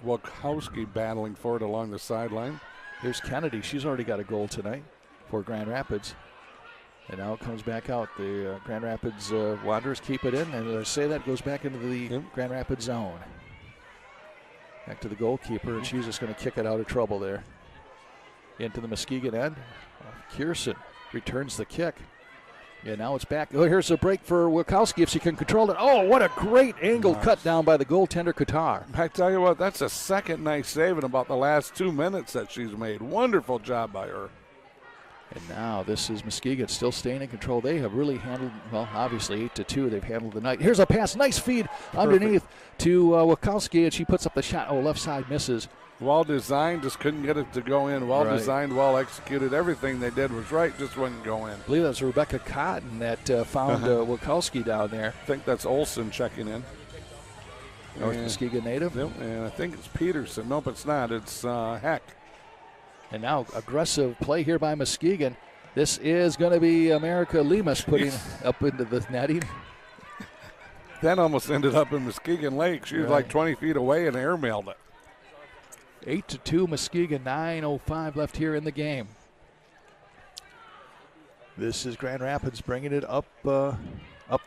Wilkowski battling for it along the sideline. Here's Kennedy. She's already got a goal tonight for Grand Rapids. And now it comes back out. The Grand Rapids Wanderers keep it in. And as I say, that goes back into the Grand Rapids zone. Back to the goalkeeper, and she's just going to kick it out of trouble there. Into the Muskegon end. Peterson returns the kick. Yeah, now it's back. Oh, here's a break for Wilkowski if she can control it. Oh, what a great angle cut down by the goaltender, Qatar. I tell you what, that's a second nice save in about the last 2 minutes that she's made. Wonderful job by her. And now this is Muskegon still staying in control. They have really handled, well, obviously 8-2. They've handled the night. Here's a pass. Nice feed underneath to Wilkowski, and she puts up the shot. Oh, left side misses. Well designed, just couldn't get it to go in. Well designed, well executed. Everything they did was right, just wouldn't go in. I believe that was Rebecca Cotton that found Wilkowski down there. I think that's Olson checking in. North Muskegon native. Yep, and I think it's Peterson. Nope, it's not. It's Heck. And now aggressive play here by Muskegon. This is going to be America Lemus putting up into the netting. That almost ended up in Muskegon Lake. She was like 20 feet away and airmailed it. 8-2 Muskegon, 9:05 left here in the game. This is Grand Rapids bringing it up the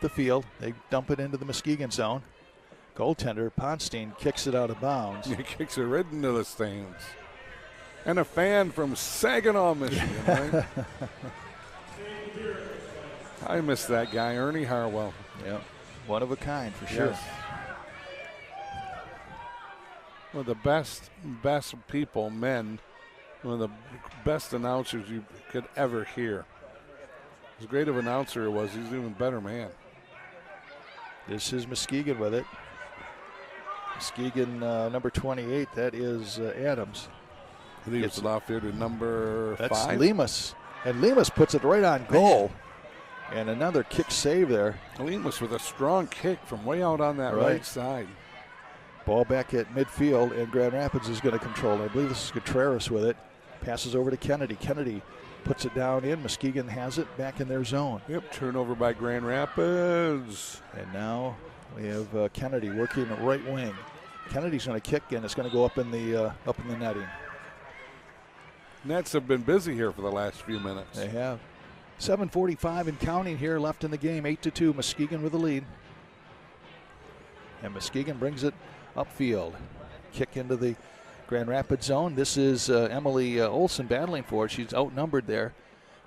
field. They dump it into the Muskegon zone. Goaltender Ponstein kicks it out of bounds. He kicks it right into the stands. And a fan from Saginaw, Michigan, right? I miss that guy, Ernie Harwell. Yep, one of a kind for sure. Yes. One of the best people, men, one of the best announcers you could ever hear. As great of an announcer he was, he's an even better man. This is Muskegon with it. Muskegon number 28, that is Adams. He gets it off here to number 5. That's Lemus. And Lemus puts it right on goal. And another kick save there. Lemus with a strong kick from way out on that right side. Ball back at midfield, and Grand Rapids is going to control it. I believe this is Contreras with it. Passes over to Kennedy. Kennedy puts it down in. Muskegon has it back in their zone. Yep, turnover by Grand Rapids. And now we have Kennedy working the right wing. Kennedy's going to kick, and it's going to go up in the netting. Nets have been busy here for the last few minutes. They have. 7:45 and counting here left in the game. 8-2, Muskegon with the lead. And Muskegon brings it upfield. Kick into the Grand Rapids zone. This is Emily Olson battling for it. She's outnumbered there.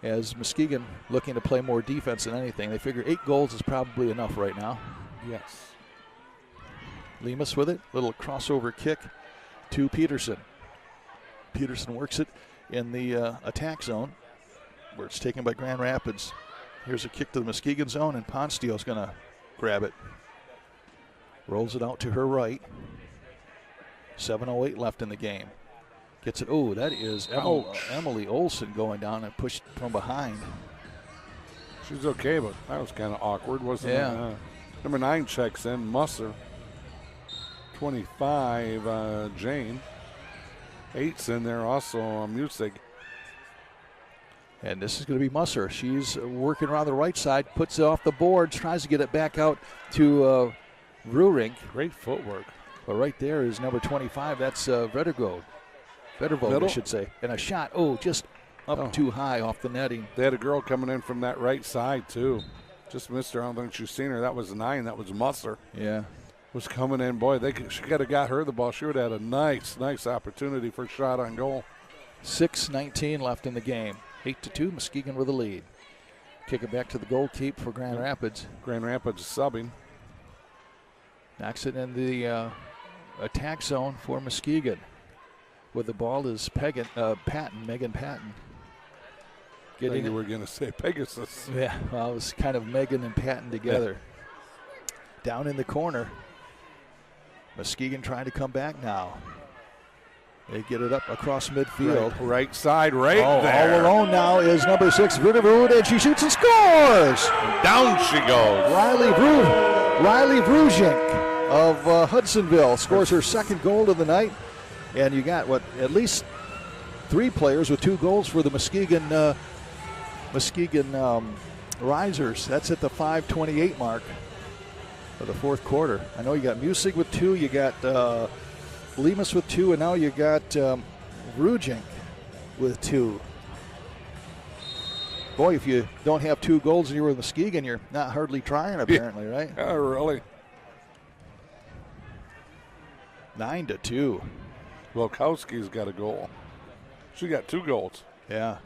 as Muskegon looking to play more defense than anything. They figure 8 goals is probably enough right now. Yes. Lemus with it. Little crossover kick to Peterson. Peterson works it in the attack zone where it's taken by Grand Rapids. Here's a kick to the Muskegon zone, and Ponstio's going to grab it. Rolls it out to her right. 7:08 left in the game. Gets it. Oh, that is Emily Olsen going down and pushed from behind. She's okay, but that was kind of awkward, wasn't it? Number 9 checks in, Musser. 25, Jane. 8's in there also, Musig. And this is going to be Musser. She's working around the right side, puts it off the boards, tries to get it back out to Ruring. Great footwork. But right there is number 25. That's Vedervode, I should say. And a shot, just up too high off the netting. They had a girl coming in from that right side, too. Just missed her. I don't think she's seen her. That was 9. That was Musser. Yeah. Was coming in. Boy, she could have got her the ball. She would have had a nice opportunity for a shot on goal. 6:19 left in the game. 8-2, Muskegon with a lead. Kick it back to the goal keep for Grand Rapids. Grand Rapids subbing. Knocks it in the attack zone for Muskegon. With the ball is Megan Patton. I think you were going to say Pegasus. Yeah, well, it was kind of Megan and Patton together. Yeah. Down in the corner. Muskegon trying to come back now. They get it up across midfield. Right side, there. All alone now is number 6, Vedervode, and she shoots and scores! And down she goes. Riley Vrujink of Hudsonville scores her second goal of the night. And you got, at least 3 players with 2 goals for the Muskegon Risers. That's at the 5:28 mark of the fourth quarter. I know you got Musig with 2, you got Lemus with 2, and now you got Vrujink with 2. Boy, if you don't have 2 goals and you were in Muskegon, you're not hardly trying, apparently, right? Oh, really? 9-2. Wilkowski's got a goal. She got 2 goals. Yeah.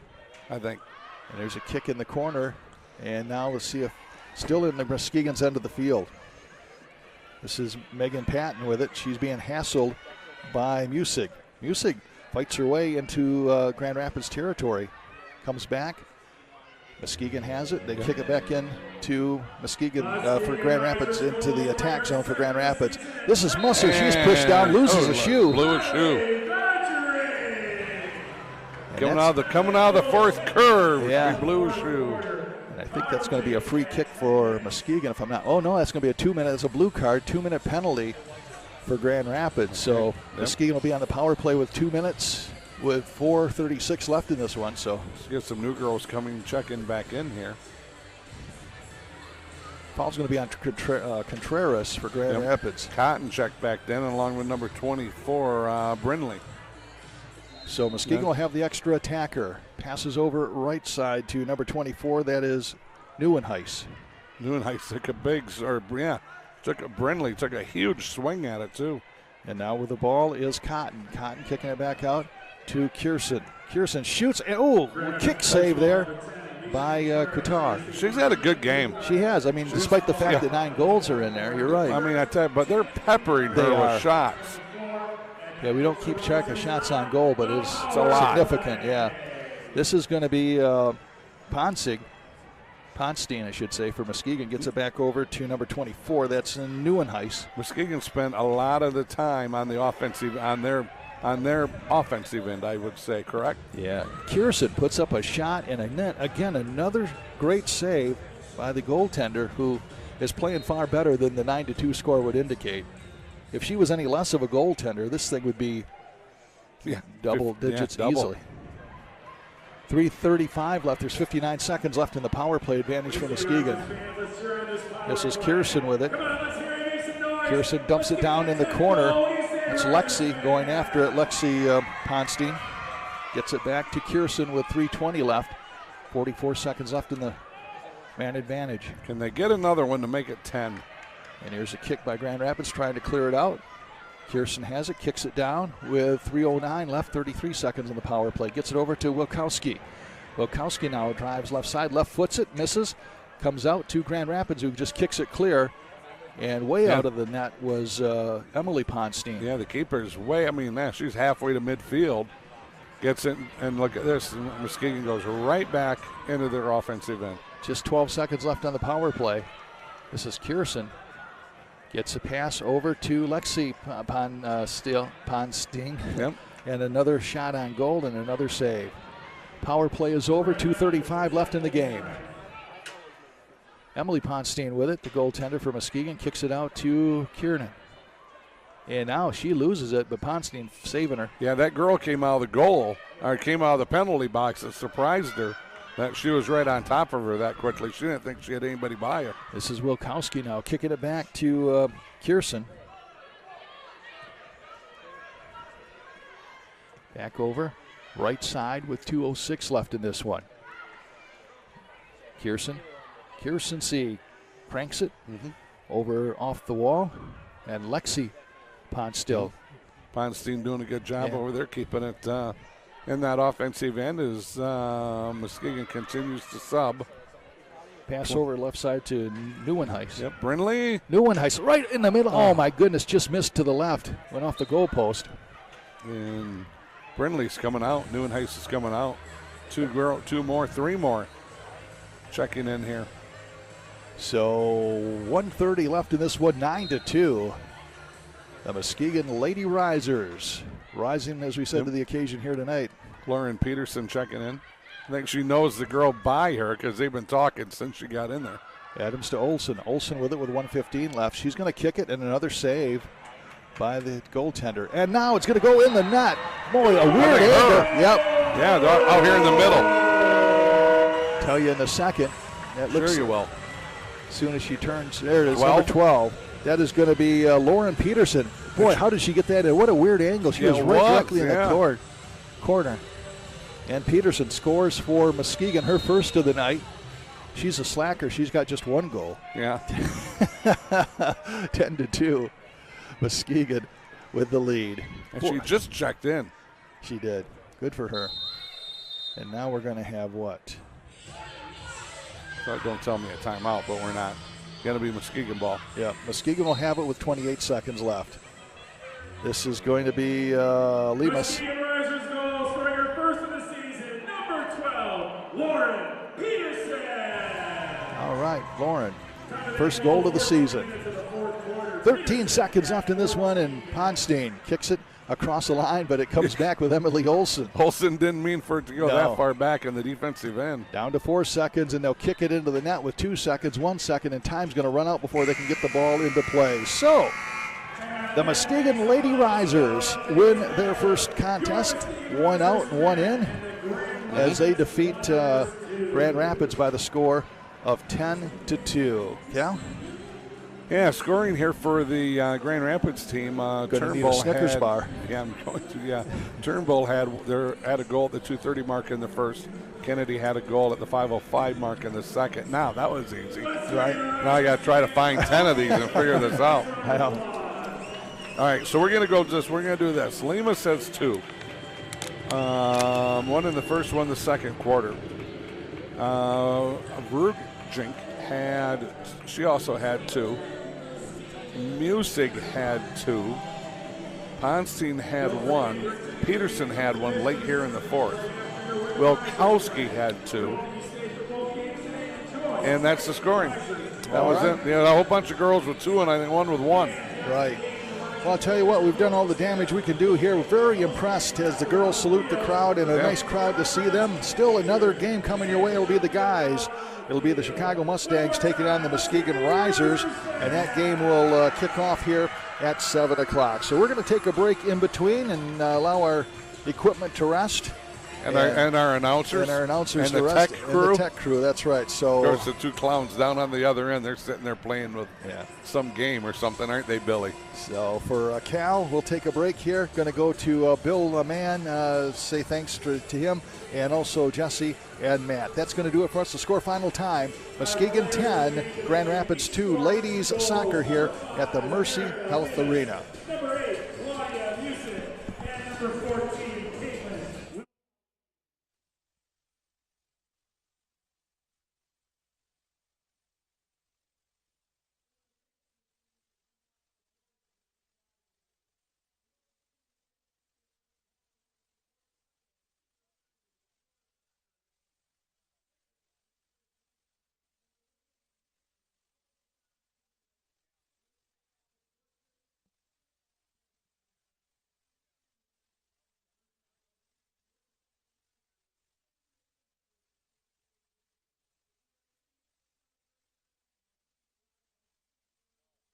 I think. And there's a kick in the corner. And now let's see if still in the Muskegon's end of the field. This is Megan Patton with it. She's being hassled by Musig. Musig fights her way into Grand Rapids territory. Comes back. Muskegon has it. They kick it back in to Muskegon for Grand Rapids, into the attack zone for Grand Rapids. This is Musser. She's pushed down, loses a shoe. Blew a shoe. Coming out of the fourth curve. Yeah. She blew a shoe. And I think that's going to be a free kick for Muskegon if I'm not. Oh, no, that's going to be a 2-minute. It's a blue card, 2-minute penalty for Grand Rapids. So Muskegon will be on the power play with 2 minutes with 4:36 left in this one. So let's get some new girls checking back in here. Foul's going to be on Contreras for Grand Rapids. Cotton checked back then along with number 24, Brindley. So Muskegon will have the extra attacker. Passes over right side to number 24. That is Neuenhuis. Neuenhuis took Brindley took a huge swing at it too. And now with the ball is Cotton. Cotton kicking it back out to Kierson. Kierson shoots. Kick save there by Qatar. She's had a good game. She has. I mean, despite the fact that 9 goals are in there, you're right. I mean, I tell you, but they're peppering her with shots. Yeah, we don't keep track of shots on goal, but it's a lot. Significant, yeah. This is going to be Ponstein, I should say, for Muskegon. Gets it back over to number 24. That's Neuenhuis. Muskegon spent a lot of the time on the offensive, on their offensive end, I would say, correct? Yeah. Kierson puts up a shot and a net. Again, another great save by the goaltender, who is playing far better than the 9-2 score would indicate. If she was any less of a goaltender, this thing would be double digits easily. 3:35 left. There's 59 seconds left in the power play. Advantage for Muskegon. This is Kierson with it. Kierson dumps it down in the corner. It's Lexi going after it. Lexi Ponstein gets it back to Kierson with 3:20 left. 44 seconds left in the man advantage. Can they get another one to make it 10? And here's a kick by Grand Rapids trying to clear it out. Kierson has it, kicks it down with 3:09 left, 33 seconds in the power play. Gets it over to Wilkowski. Wilkowski now drives left side, left foots it, misses, comes out to Grand Rapids, who just kicks it clear. And way out of the net was Emily Ponstein. Yeah, the keeper's way, she's halfway to midfield. Gets it, and look at this. Muskegon goes right back into their offensive end. Just 12 seconds left on the power play. This is Peterson. Gets a pass over to Lexi Ponstein. Yep. And another shot on goal and another save. Power play is over, 2:35 left in the game. Emily Ponstein with it, the goaltender for Muskegon, kicks it out to Kiernan. And now she loses it, but Ponstein saving her. Yeah, that girl came out of the penalty box. It surprised her that she was right on top of her that quickly. She didn't think she had anybody by her. This is Wilkowski now, kicking it back to Peterson. Back over, right side with 2:06 left in this one. Peterson C cranks it over off the wall, and Lexi Ponstein. Ponstein doing a good job over there, keeping it in that offensive end as Muskegon continues to sub. Pass over left side to Neuenhuis. Yep, Brindley. Neuenhuis right in the middle. Oh my goodness, just missed to the left. Went off the goalpost. And Brindley's coming out. Neuenhuis is coming out. Three more checking in here. So 1:30 left in this one, 9-2. The Muskegon Lady Risers rising, as we said, to the occasion here tonight. Lauren Peterson checking in. I think she knows the girl by her because they've been talking since she got in there. Adams to Olsen. Olsen with it with 1:15 left. She's going to kick it, and another save by the goaltender. And now it's going to go in the net. Boy, a weird angle. Yep. Yeah, they're out here in the middle. Tell you in a second. That looks, sure you will. As soon as she turns, there it is, number 12. That is going to be Lauren Peterson. Boy, how did she get that in? What a weird angle. She was right directly in the corner. And Peterson scores for Muskegon, her first of the night. She's a slacker. She's got just one goal. Yeah. 10-2. Muskegon with the lead. And she just checked in. She did. Good for her. And now we're going to have what? Don't tell me a timeout, but we're not. Going to be Muskegon ball. Yeah, Muskegon will have it with 28 seconds left. This is going to be Lemus. Muskegon Risers goal, scoring her first of the season, number 12, Lauren Peterson. All right, Lauren, first goal of the season. 13 seconds left in this one, and Ponstein kicks it across the line, but it comes back with Emily Olsen. Olsen didn't mean for it to go that far back in the defensive end. Down to 4 seconds, and they'll kick it into the net with 2 seconds, 1 second, and time's going to run out before they can get the ball into play. So, the Muskegon Lady Risers win their first contest, 1 out and 1 in, as they defeat Grand Rapids by the score of 10-2. Cal? Yeah, scoring here for the Grand Rapids team. Turnbull Snickers had, bar. Yeah, I'm going to. Yeah, Turnbull had a goal at the 2:30 mark in the first. Kennedy had a goal at the 5:05 mark in the second. Now that was easy, right? Now I got to try to find 10 of these and figure this out. I know. All right, so we're gonna go. We're gonna do this. Lima says 2. One in the first, one in the second quarter. Vrugink she also had 2. Musig had 2. Ponstein had 1. Peterson had 1 late here in the fourth. Wilkowski had 2. And that's the scoring. That was it. You know, a whole bunch of girls with 2 and I think one with 1. Right. Well, I'll tell you what, we've done all the damage we can do here. We're very impressed as the girls salute the crowd, and a nice crowd to see them. Still another game coming your way. It'll be the guys. It'll be the Chicago Mustangs taking on the Muskegon Risers, and that game will kick off here at 7 o'clock. So we're going to take a break in between and allow our equipment to rest. And our announcers. And our announcers and to the rest. tech crew. And the tech crew, that's right. So, of course, the 2 clowns down on the other end, they're sitting there playing with some game or something, aren't they, Billy? So for Cal, we'll take a break here. Going to go to Bill Mann, say thanks to him, and also Jesse and Matt. That's going to do it for us. The score final time, Muskegon 10, Grand Rapids 2. Ladies soccer here at the Mercy Health Arena.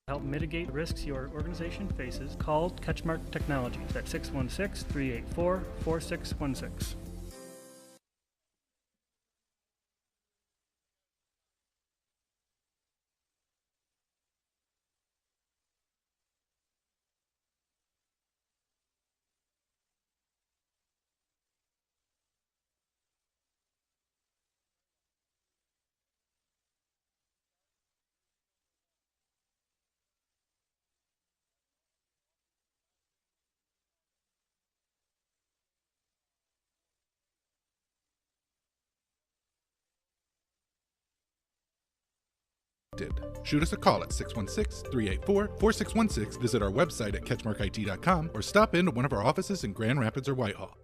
Help mitigate risks your organization faces, call CatchMark Technologies at 616-384-4616. Shoot us a call at 616-384-4616, visit our website at catchmarkit.com, or stop into one of our offices in Grand Rapids or Whitehall.